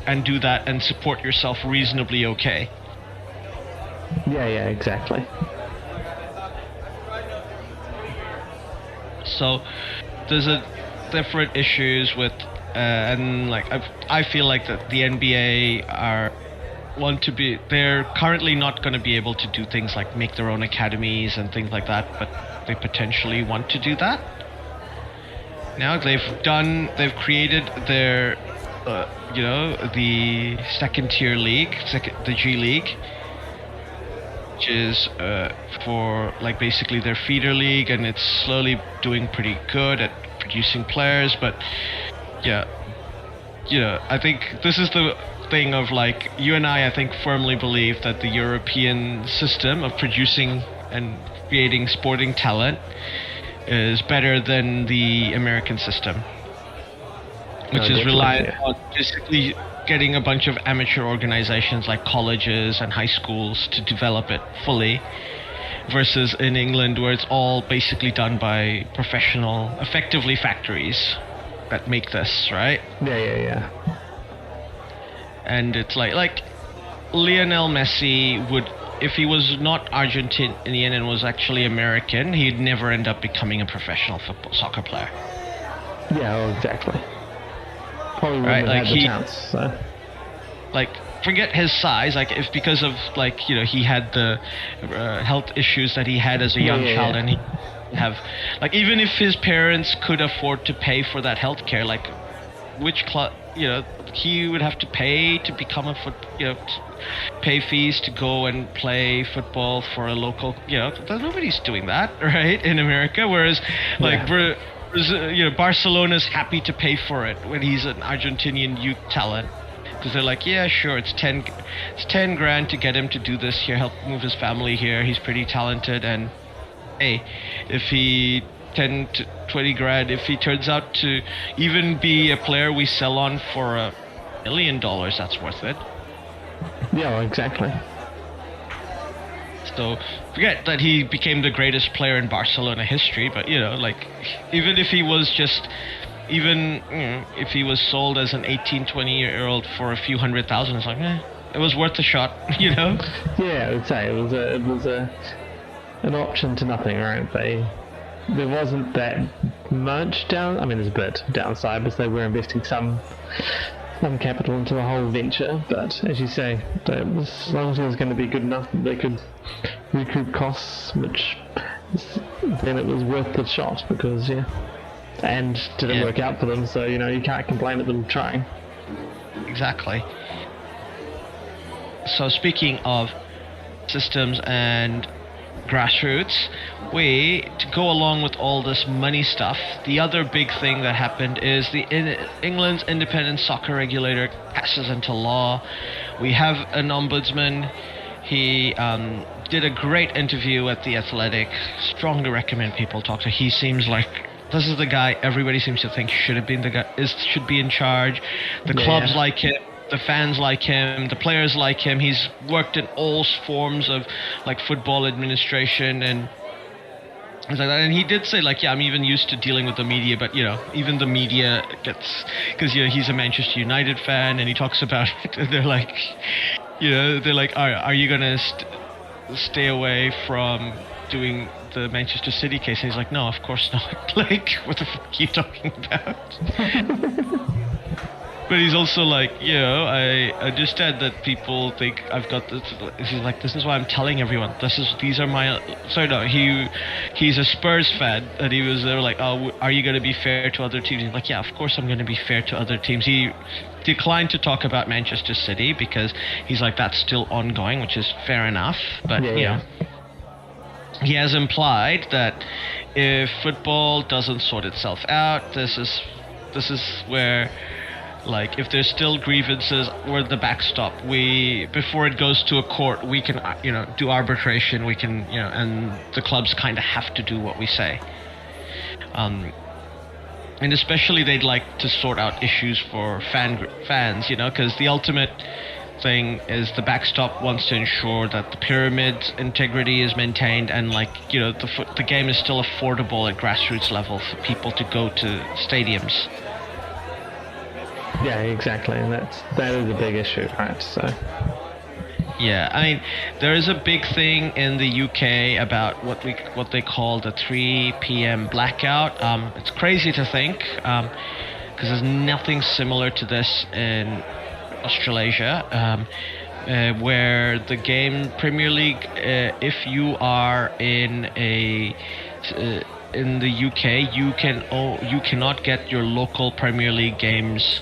and do that and support yourself reasonably okay. Yeah, exactly. So there's different issues with and like I feel like that the NBA they're currently not going to be able to do things like make their own academies and things like that, but they potentially want to do that. Now they've created their the second tier league, the G League, which is for like basically their feeder league, and it's slowly doing pretty good at producing players. But I think this is the thing of like, you and I think firmly believe that the European system of producing and creating sporting talent is better than the American system, which is reliant on basically getting a bunch of amateur organizations like colleges and high schools to develop it fully, versus in England where it's all basically done by professional, effectively factories that make this, right? Yeah. And it's like Lionel Messi would, if he was not Argentinian and was actually American, he'd never end up becoming a professional soccer player. Yeah, well, exactly. Probably wouldn't have had the chance. So. Like, forget his size. Like, if because of like he had the health issues that he had as a young child, and he have like, even if his parents could afford to pay for that health care, like which club he would have to pay to become a pay fees to go and play football for a local, nobody's doing that, right, in America, whereas like Barcelona's happy to pay for it when he's an Argentinian youth talent, because they're like, yeah, sure, it's 10 grand to get him to do this here, help move his family here, he's pretty talented, and hey, if he 10 to 20 grand, if he turns out to even be a player we sell on for $1 million, that's worth it. Yeah, well, exactly. So forget that he became the greatest player in Barcelona history, but like, even if he was just, if he was sold as an 18-20-year-old for a few $100,000, it's like, it was worth a shot, Yeah, I would say it was an option to nothing, right? There wasn't that much there's a bit downside because they were investing some capital into the whole venture, but as you say, as long as it was going to be good enough that they could recoup costs, which then it was worth the shot, because and didn't work out for them, so you can't complain at them trying. Exactly. So speaking of systems and grassroots, to go along with all this money stuff, the other big thing that happened is England's independent soccer regulator passes into law. We have an ombudsman. He did a great interview at The Athletic. Strongly recommend people talk to. He seems like this is the guy everybody seems to think should be in charge. The clubs like him. The fans like him, the players like him. He's worked in all forms of like football administration and things like that. And he did say like, I'm even used to dealing with the media, but even the media gets, because he's a Manchester United fan, and he talks about it. And they're like, are you gonna stay away from doing the Manchester City case? And he's like, no, of course not. Like, what the fuck are you talking about? But he's also like, I understand that people think I've got this. He's like, this is why I'm telling everyone. These are my. Sorry, no. He's a Spurs fan, and he was there like, oh, are you going to be fair to other teams? He's like, yeah, of course I'm going to be fair to other teams. He declined to talk about Manchester City because he's like, that's still ongoing, which is fair enough. But he has implied that if football doesn't sort itself out, this is where. Like, if there's still grievances, we're the backstop. Before it goes to a court, we can, do arbitration. We can, and the clubs kind of have to do what we say. And especially they'd like to sort out issues for fans, because the ultimate thing is the backstop wants to ensure that the pyramid's integrity is maintained, and the game is still affordable at grassroots level for people to go to stadiums. Yeah, exactly, and that is a big issue, right? So. Yeah, I mean, there is a big thing in the UK about what they call the 3 p.m. blackout. It's crazy to think, because there's nothing similar to this in Australasia, where the game Premier League, if you are in the UK, you cannot get your local Premier League games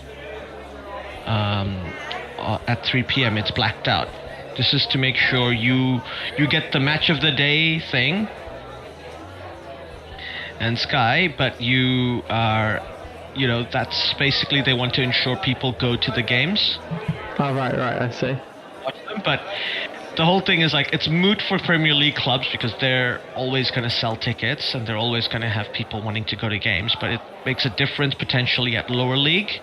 at 3 p.m. It's blacked out. This is to make sure you get the match of the day thing and Sky, but you are, that's basically they want to ensure people go to the games. Oh, right, I see. Watch them, but the whole thing is it's moot for Premier League clubs because they're always going to sell tickets and they're always going to have people wanting to go to games, but it makes a difference potentially at lower league.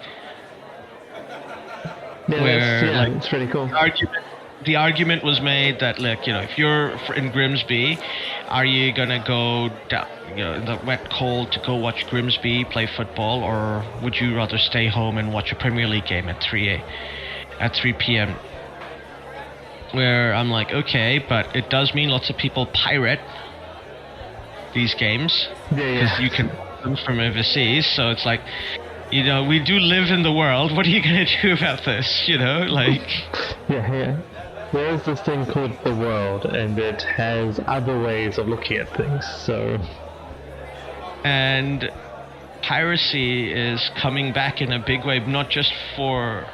Yeah, where it's pretty cool. The argument was made that, if you're in Grimsby, are you gonna go down, in the wet cold to go watch Grimsby play football, or would you rather stay home and watch a Premier League game at 3 p.m.? Where I'm like, okay, but it does mean lots of people pirate these games because you can watch them from overseas. So it's like, we do live in the world. What are you gonna do about this? Yeah. There is this thing called the world, and it has other ways of looking at things, so... And piracy is coming back in a big way, not just for,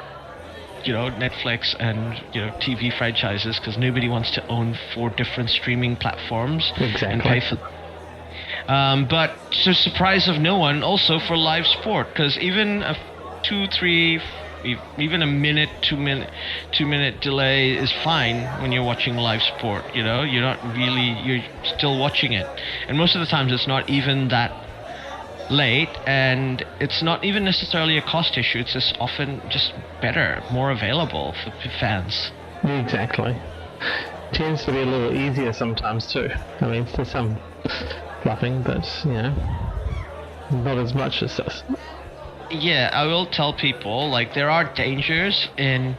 Netflix and, TV franchises, because nobody wants to own 4 different streaming platforms and pay for them. But to the surprise of no one, also for live sport, because even a 2-minute delay is fine when you're watching live sport. You're still watching it, and most of the times it's not even that late, and it's not even necessarily a cost issue. It's just often just better, more available for fans. Exactly. Tends to be a little easier sometimes too. I mean, there's some fluffing, but not as much as this. Yeah, I will tell people, there are dangers in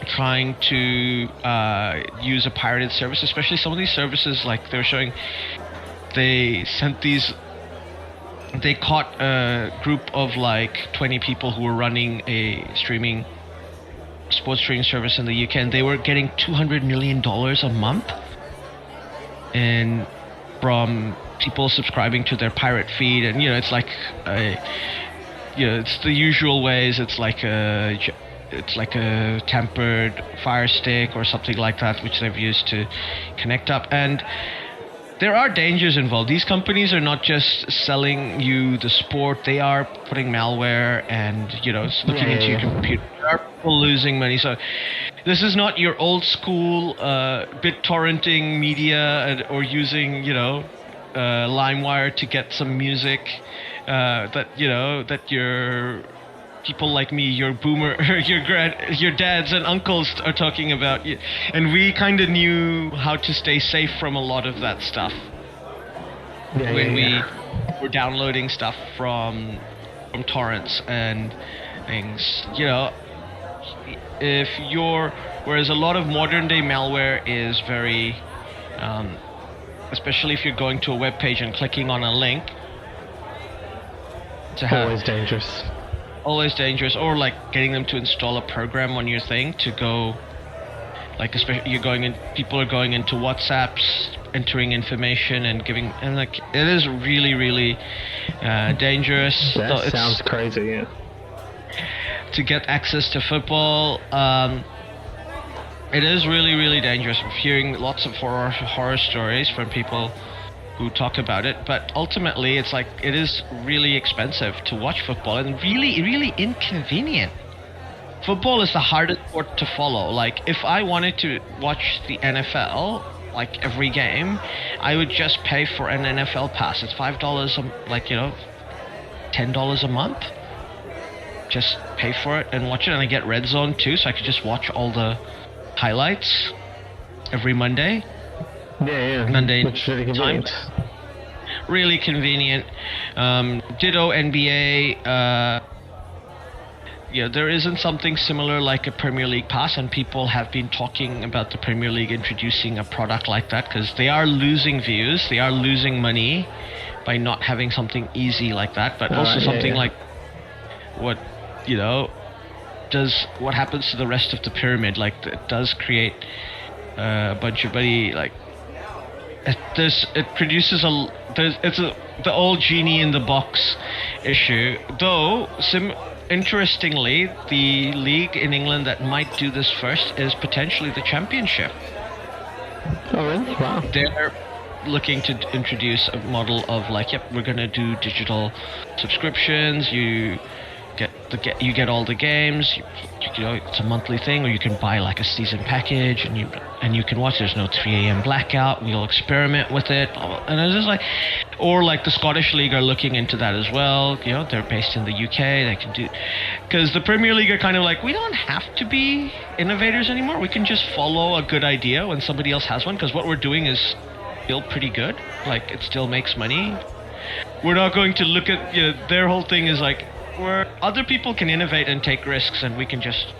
trying to use a pirated service, especially some of these services, they were showing, they caught a group of 20 people who were running a sports streaming service in the UK, and they were getting $200 million a month from people subscribing to their pirate feed, and it's it's the usual ways. It's like a tempered Fire Stick or something like that, which they've used to connect up. And there are dangers involved. These companies are not just selling you the sport; they are putting malware and looking into your computer. There are people losing money. So this is not your old school BitTorrenting media or using LimeWire to get some music. That your people like me, your boomer, your dads and uncles are talking about, and we kind of knew how to stay safe from a lot of that stuff when we were downloading stuff from torrents and things. Whereas a lot of modern day malware is very, especially if you're going to a web page and clicking on a link. Always dangerous. Or getting them to install a program on your thing to go, especially people are going into WhatsApps, entering information and giving, and it is really, really dangerous. That sounds crazy, yeah. To get access to football, it is really, really dangerous. I'm hearing lots of horror stories from people who talk about it, but ultimately it's it is really expensive to watch football and really, really inconvenient. Football is the hardest sport to follow. If I wanted to watch the NFL, like every game, I would just pay for an NFL pass. It's $5, $10 a month. Just pay for it and watch it, and I get Red Zone too, so I could just watch all the highlights every Monday. Yeah. Monday Which is really convenient. Really convenient. Ditto NBA. There isn't something similar like a Premier League pass, and people have been talking about the Premier League introducing a product like that because they are losing views, they are losing money by not having something easy like that, but also something like what happens to the rest of the pyramid. Like, it does create a bunch of money. Like, it produces the old genie in the box issue. Though interestingly, the league in England that might do this first is potentially the Championship. Oh, really? Wow. They're looking to introduce a model of like, we're gonna do digital subscriptions. You get all the games. It's a monthly thing, or you can buy like a season package, and you can watch. There's no 3 a.m. blackout. We'll experiment with it, and it's just like, or like the Scottish League are looking into that as well. They're based in the UK. They can do, because the Premier League are kind of like, we don't have to be innovators anymore. We can just follow a good idea when somebody else has one, because what we're doing is still pretty good. Like, it still makes money. We're not going to look at their whole thing is like, where other people can innovate and take risks, and we can just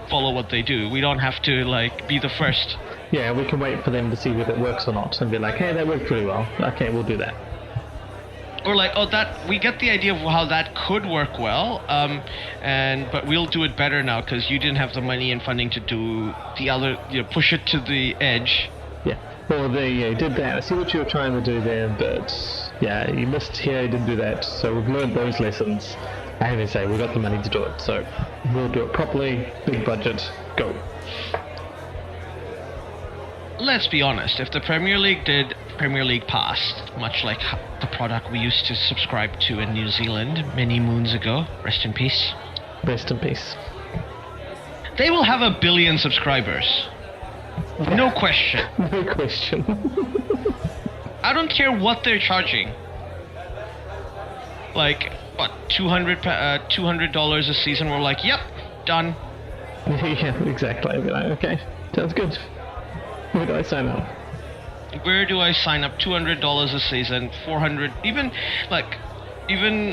follow what they do. We don't have to like be the first. Yeah, we can wait for them to see whether it works or not, and be like, hey, that worked pretty well. Okay, we'll do that. Or like, we get the idea of how that could work well, but we'll do it better now because you didn't have the money and funding to do the other, push it to the edge. Yeah. Well, they did that. I see what you were trying to do there, but yeah, you missed here. You didn't do that. So we've learned those lessons. I have to say, we've got the money to do it, so we'll do it properly. Big budget, go. Let's be honest, if the Premier League did Premier League Pass, much like the product we used to subscribe to in New Zealand many moons ago, rest in peace. Rest in peace. They will have 1 billion subscribers. No question. No question. I don't care what they're charging. Like, what, $200 a season? We're like, yep, done. Yeah, exactly. I'd be like, okay, sounds good. Where do I sign up? Where do I sign up? $200 a season, $400, even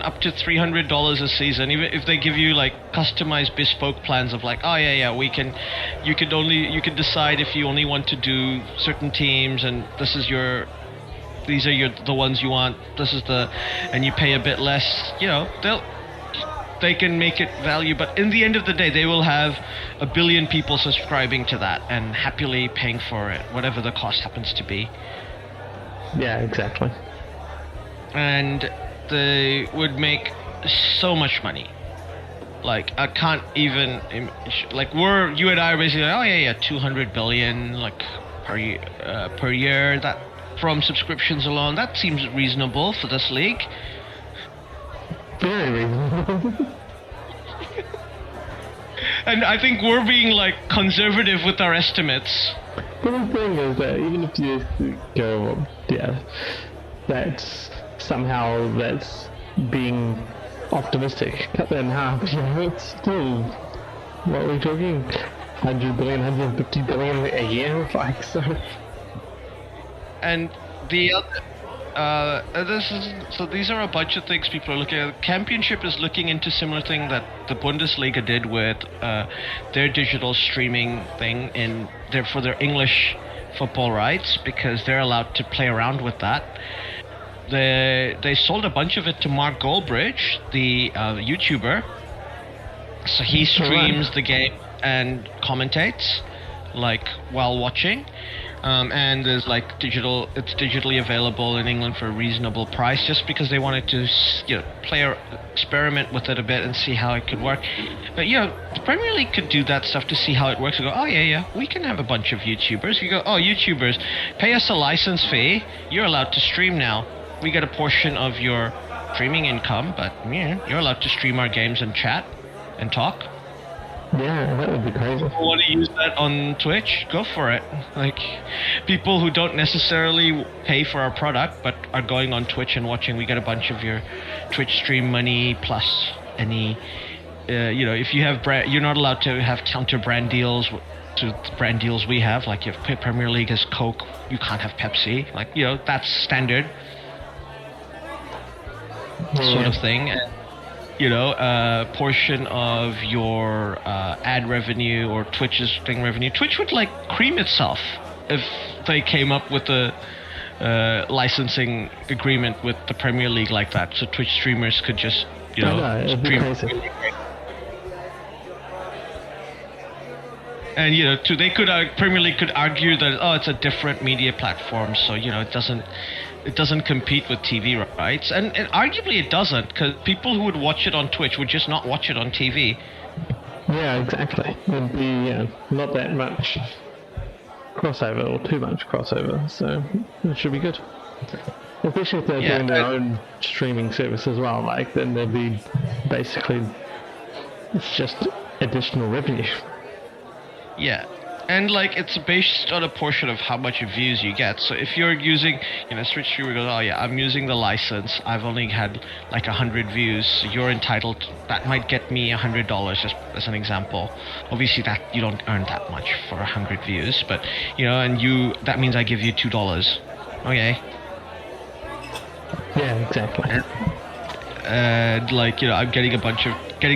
up to $300 a season. Even if they give you like customized bespoke plans of like, you could decide if you only want to do certain teams, and these are the ones you want. And you pay a bit less. They can make it value, but in the end of the day, they will have 1 billion people subscribing to that and happily paying for it, whatever the cost happens to be. Yeah, exactly. And they would make so much money. Like, I can't even like, you and I are basically like, 200 billion like per year, that from subscriptions alone. That seems reasonable for this league. Very reasonable. And I think we're being like conservative with our estimates. But the thing is that even if you go, that's being optimistic. Cut that in half. It's still, what are we talking? 100 billion, 150 billion a year, like so. And the other. These are a bunch of things people are looking at. Championship is looking into similar thing that the Bundesliga did with their digital streaming thing for their English football rights, because they're allowed to play around with that. They sold a bunch of it to Mark Goldbridge, the YouTuber. So he streams the game and commentates like while watching. And there's like it's digitally available in England for a reasonable price, just because they wanted to experiment with it a bit and see how it could work. But the Premier League could do that stuff to see how it works. We go, we can have a bunch of YouTubers. We go, YouTubers, pay us a license fee. You're allowed to stream now. We get a portion of your streaming income, but you're allowed to stream our games and chat and talk. Yeah, that would be crazy. People want to use that on Twitch, go for it. Like, people who don't necessarily pay for our product but are going on Twitch and watching, we get a bunch of your Twitch stream money plus any, if you have you're not allowed to have counter brand deals to the brand deals we have. Like, if Premier League has Coke, you can't have Pepsi. Like, that's standard sort of thing. And, a portion of your ad revenue or Twitch's thing revenue. Twitch would like cream itself if they came up with a licensing agreement with the Premier League like that, so Twitch streamers could just it'd be stream. crazy. And they could Premier League could argue that it's a different media platform, so it doesn't compete with TV rights, and arguably it doesn't, because people who would watch it on Twitch would just not watch it on TV. Yeah, exactly. There'd be not that much crossover, or too much crossover, so it should be good. Especially if they're doing their own streaming service as well, like, then there'd be basically, it's just additional revenue. Yeah. And like, it's based on a portion of how much views you get. So if you're using, Switch streamer goes, oh yeah, I'm using the license, I've only had like 100 views, so you're entitled, that might get me $100, just as an example. Obviously that you don't earn that much for 100 views, but that means I give you $2. Okay. Yeah, exactly. And like, I'm getting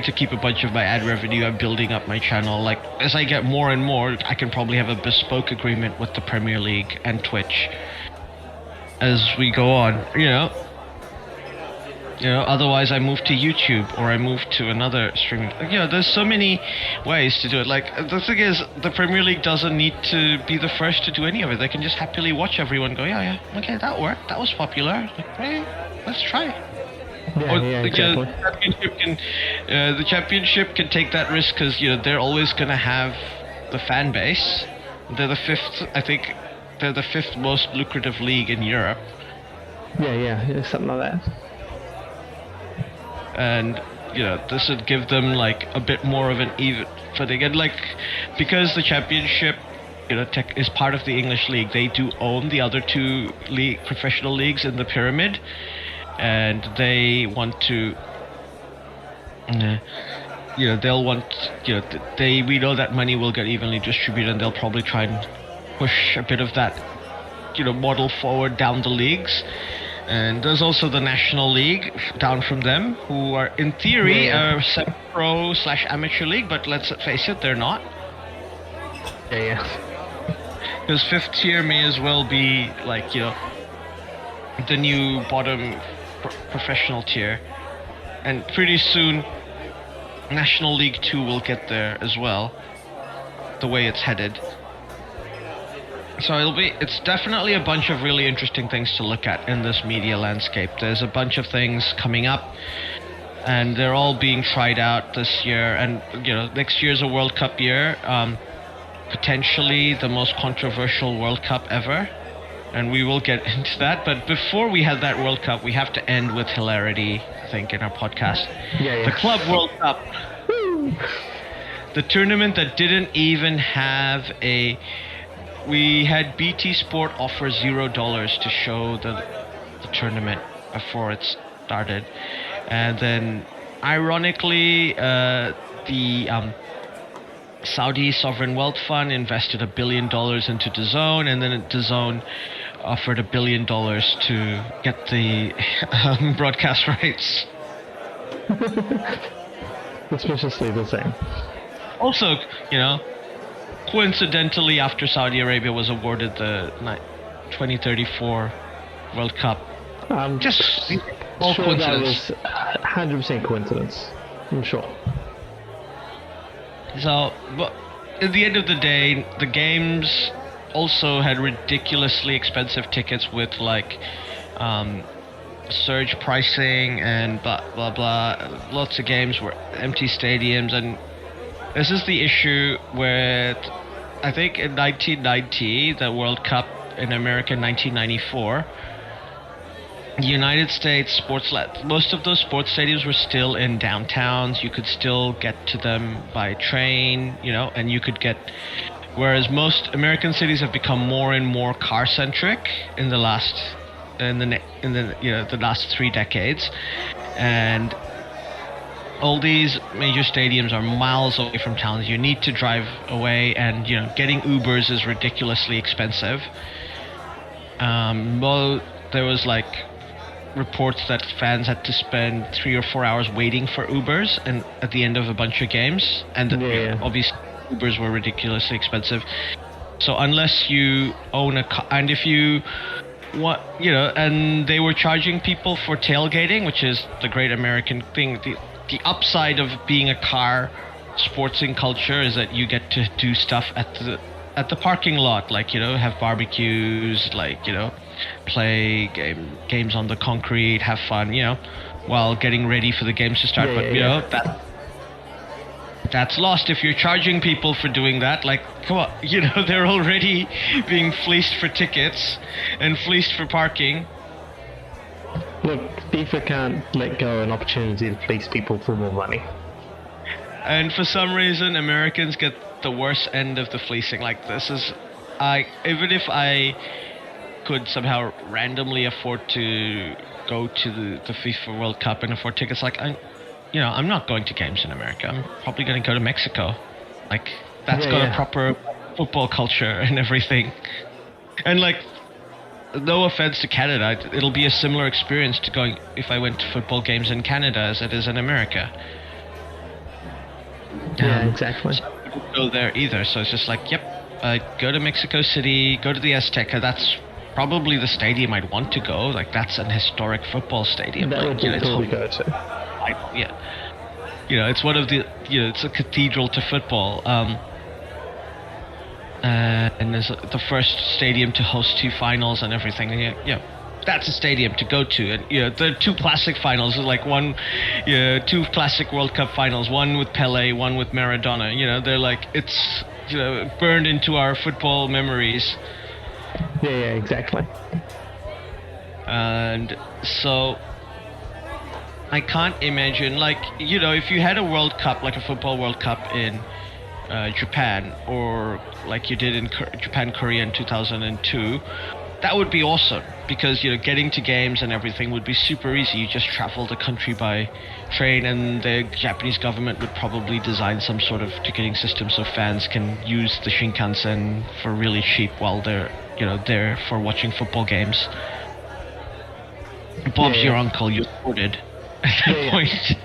to keep a bunch of my ad revenue. I'm building up my channel. Like, as I get more and more, I can probably have a bespoke agreement with the Premier League and Twitch as we go on. Otherwise I move to YouTube or I move to another streaming. There's so many ways to do it. Like, the thing is, the Premier League doesn't need to be the first to do any of it. They can just happily watch everyone go, yeah, okay, that worked. That was popular. Like, hey, let's try it. Yeah, exactly. The championship can take that risk because they're always gonna have the fan base. They're the fifth most lucrative league in Europe. Yeah, something like that. And this would give them like a bit more of an even footing. And like, because the championship is part of the English league, they do own the other two professional leagues in the pyramid. And they want to, they'll want, we know that money will get evenly distributed, and they'll probably try and push a bit of that, model forward down the leagues. And there's also the National League down from them, who are in theory a semi-pro / amateur league, but let's face it, they're not. Yeah. Because fifth tier may as well be like, the new bottom professional tier, and pretty soon National League 2 will get there as well, the way it's headed. So it's definitely a bunch of really interesting things to look at in this media landscape. There's a bunch of things coming up, and they're all being tried out this year. And next year's a World Cup year, potentially the most controversial World Cup ever. And we will get into that. But before we have that World Cup, we have to end with hilarity, I think, in our podcast. Yeah. The Club World Cup. Woo! The tournament that didn't even have we had BT Sport offer $0 to show the tournament before it started. And then, ironically, the Saudi Sovereign Wealth Fund invested $1 billion into DAZN, and then DAZN offered $1 billion to get the broadcast rights. Suspiciously the same. Also, coincidentally, after Saudi Arabia was awarded the 2034 World Cup. Just all sure coincidence. That was 100% coincidence. I'm sure. So, but at the end of the day, the games also had ridiculously expensive tickets with like surge pricing and blah blah blah. Lots of games were empty stadiums, and this is the issue where I think in 1990, the World Cup in America in 1994, United States most of those sports stadiums were still in downtowns. You could still get to them by train, and you could get. Whereas most American cities have become more and more car centric in the last the last 3 decades, and all these major stadiums are miles away from towns. You need to drive away, and getting Ubers is ridiculously expensive. Well, there was reports that fans had to spend 3 or 4 hours waiting for Ubers and at the end of a bunch of games, and obviously Ubers were ridiculously expensive. So unless you own a car, and if you and they were charging people for tailgating, which is the great American thing. The upside of being a car sportsing culture is that you get to do stuff at the parking lot, have barbecues, play games on the concrete, have fun, while getting ready for the games to start. That's lost if you're charging people for doing that. Come on, they're already being fleeced for tickets and fleeced for parking. Look, FIFA can't let go of an opportunity to fleece people for more money. And for some reason, Americans get the worst end of the fleecing. Even if I could somehow randomly afford to go to the FIFA World Cup and afford tickets, I'm not going to games in America. I'm probably going to go to Mexico. That's got a proper football culture and everything. And no offense to Canada, it'll be a similar experience to going if I went to football games in Canada as it is in America. Yeah, exactly. So I don't go there either. So it's just go to Mexico City, go to the Azteca. That's probably the stadium I'd want to go. That's an historic football stadium. That would totally go to. It's one of the, it's a cathedral to football. And there's the first stadium to host 2 finals and everything. And that's a stadium to go to. And the 2 classic finals, 2 classic World Cup finals, one with Pele, one with Maradona. They're it's burned into our football memories. Yeah, exactly. And so I can't imagine, if you had a World Cup, a football World Cup in Japan, or you did in Japan, Korea in 2002, that would be awesome, because getting to games and everything would be super easy. You just travel the country by train, and the Japanese government would probably design some sort of ticketing system so fans can use the Shinkansen for really cheap while they're there for watching football games. Bob's your uncle, you're sorted at that point.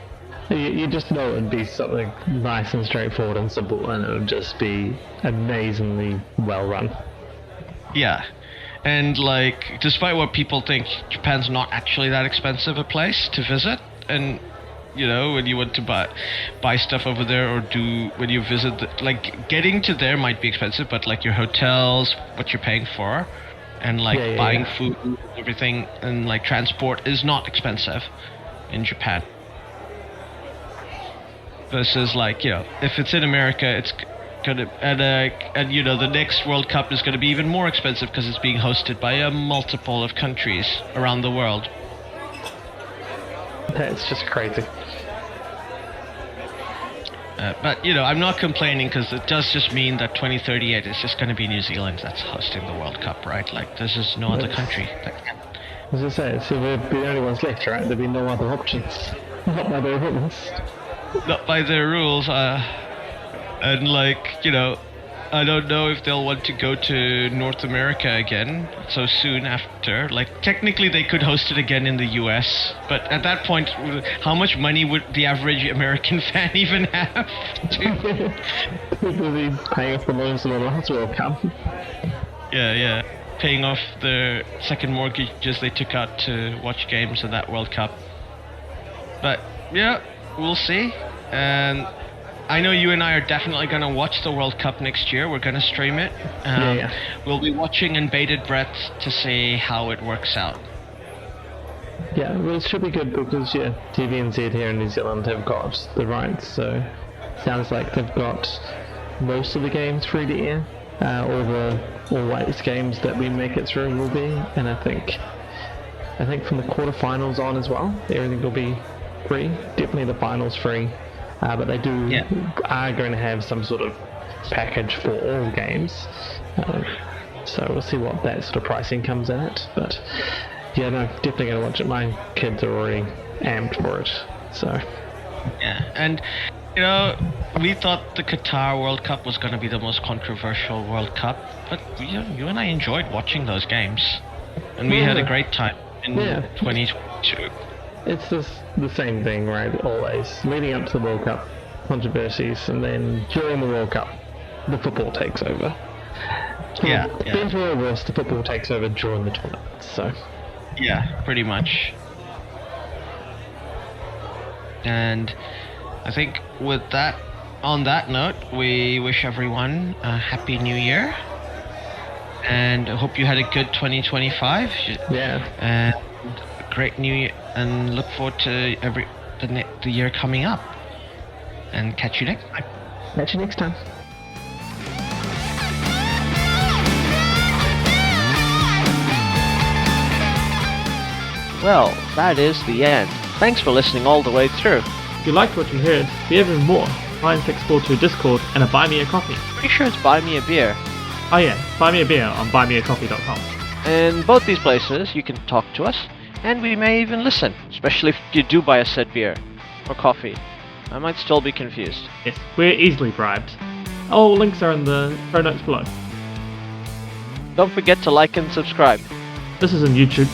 You just know it would be something nice and straightforward and simple, and it would just be amazingly well run. Yeah. And despite what people think, Japan's not actually that expensive a place to visit. And when you want to buy stuff over there, or when you visit, getting to there might be expensive, but your hotels, what you're paying for, and buying food and everything, and transport is not expensive in Japan. Versus if it's in America, it's gonna, and the next World Cup is gonna be even more expensive because it's being hosted by a multiple of countries around the world. That's just crazy. But I'm not complaining, because it does just mean that 2038 is just going to be New Zealand that's hosting the World Cup, right? There's just no other country that can. As I say, so we'll be the only ones left, right? There'll be no other options. Not by their rules. Not by their rules, and I don't know if they'll want to go to North America again so soon after. Technically they could host it again in the US, but at that point, how much money would the average American fan even have to? They'll be paying off the loans of the last World Cup. Yeah. Paying off their second mortgages they took out to watch games in that World Cup. But yeah, we'll see. And I know you and I are definitely going to watch the World Cup next year. We're going to stream it. We'll be watching in bated breath to see how it works out. Yeah, well, it should be good because, TVNZ here in New Zealand have got the rights, so sounds like they've got most of the games free to air. All the all-whites games that we make it through will be, and I think I think from the quarterfinals on as well, everything will be free. Definitely the finals free, but they are going to have some sort of package for all games. So we'll see what that sort of pricing comes in at. But yeah, no, definitely going to watch it. My kids are already amped for it. So Yeah, and we thought the Qatar World Cup was going to be the most controversial World Cup, but you and I enjoyed watching those games, and we had a great time in 2022. It's just the same thing, right? Always leading up to the World Cup, controversies, and then during the World Cup, the football takes over. Better or worse, the football takes over during the tournament. So yeah, pretty much. And I think on that note, we wish everyone a happy new year, and I hope you had a good 2025. Yeah. And a great new year, and look forward to the year coming up. And catch you next time. Catch you next time. Well, that is the end. Thanks for listening all the way through. If you liked what you heard, we have even more. Find 642 Discord and a Buy Me a Coffee. Pretty sure it's Buy Me a Beer. Oh yeah, buy me a beer on buymeacoffee.com. In both these places, you can talk to us, and we may even listen, especially if you do buy a said beer or coffee. I might still be confused. Yes, we're easily bribed. All links are in the show notes below. Don't forget to like and subscribe. This is on YouTube.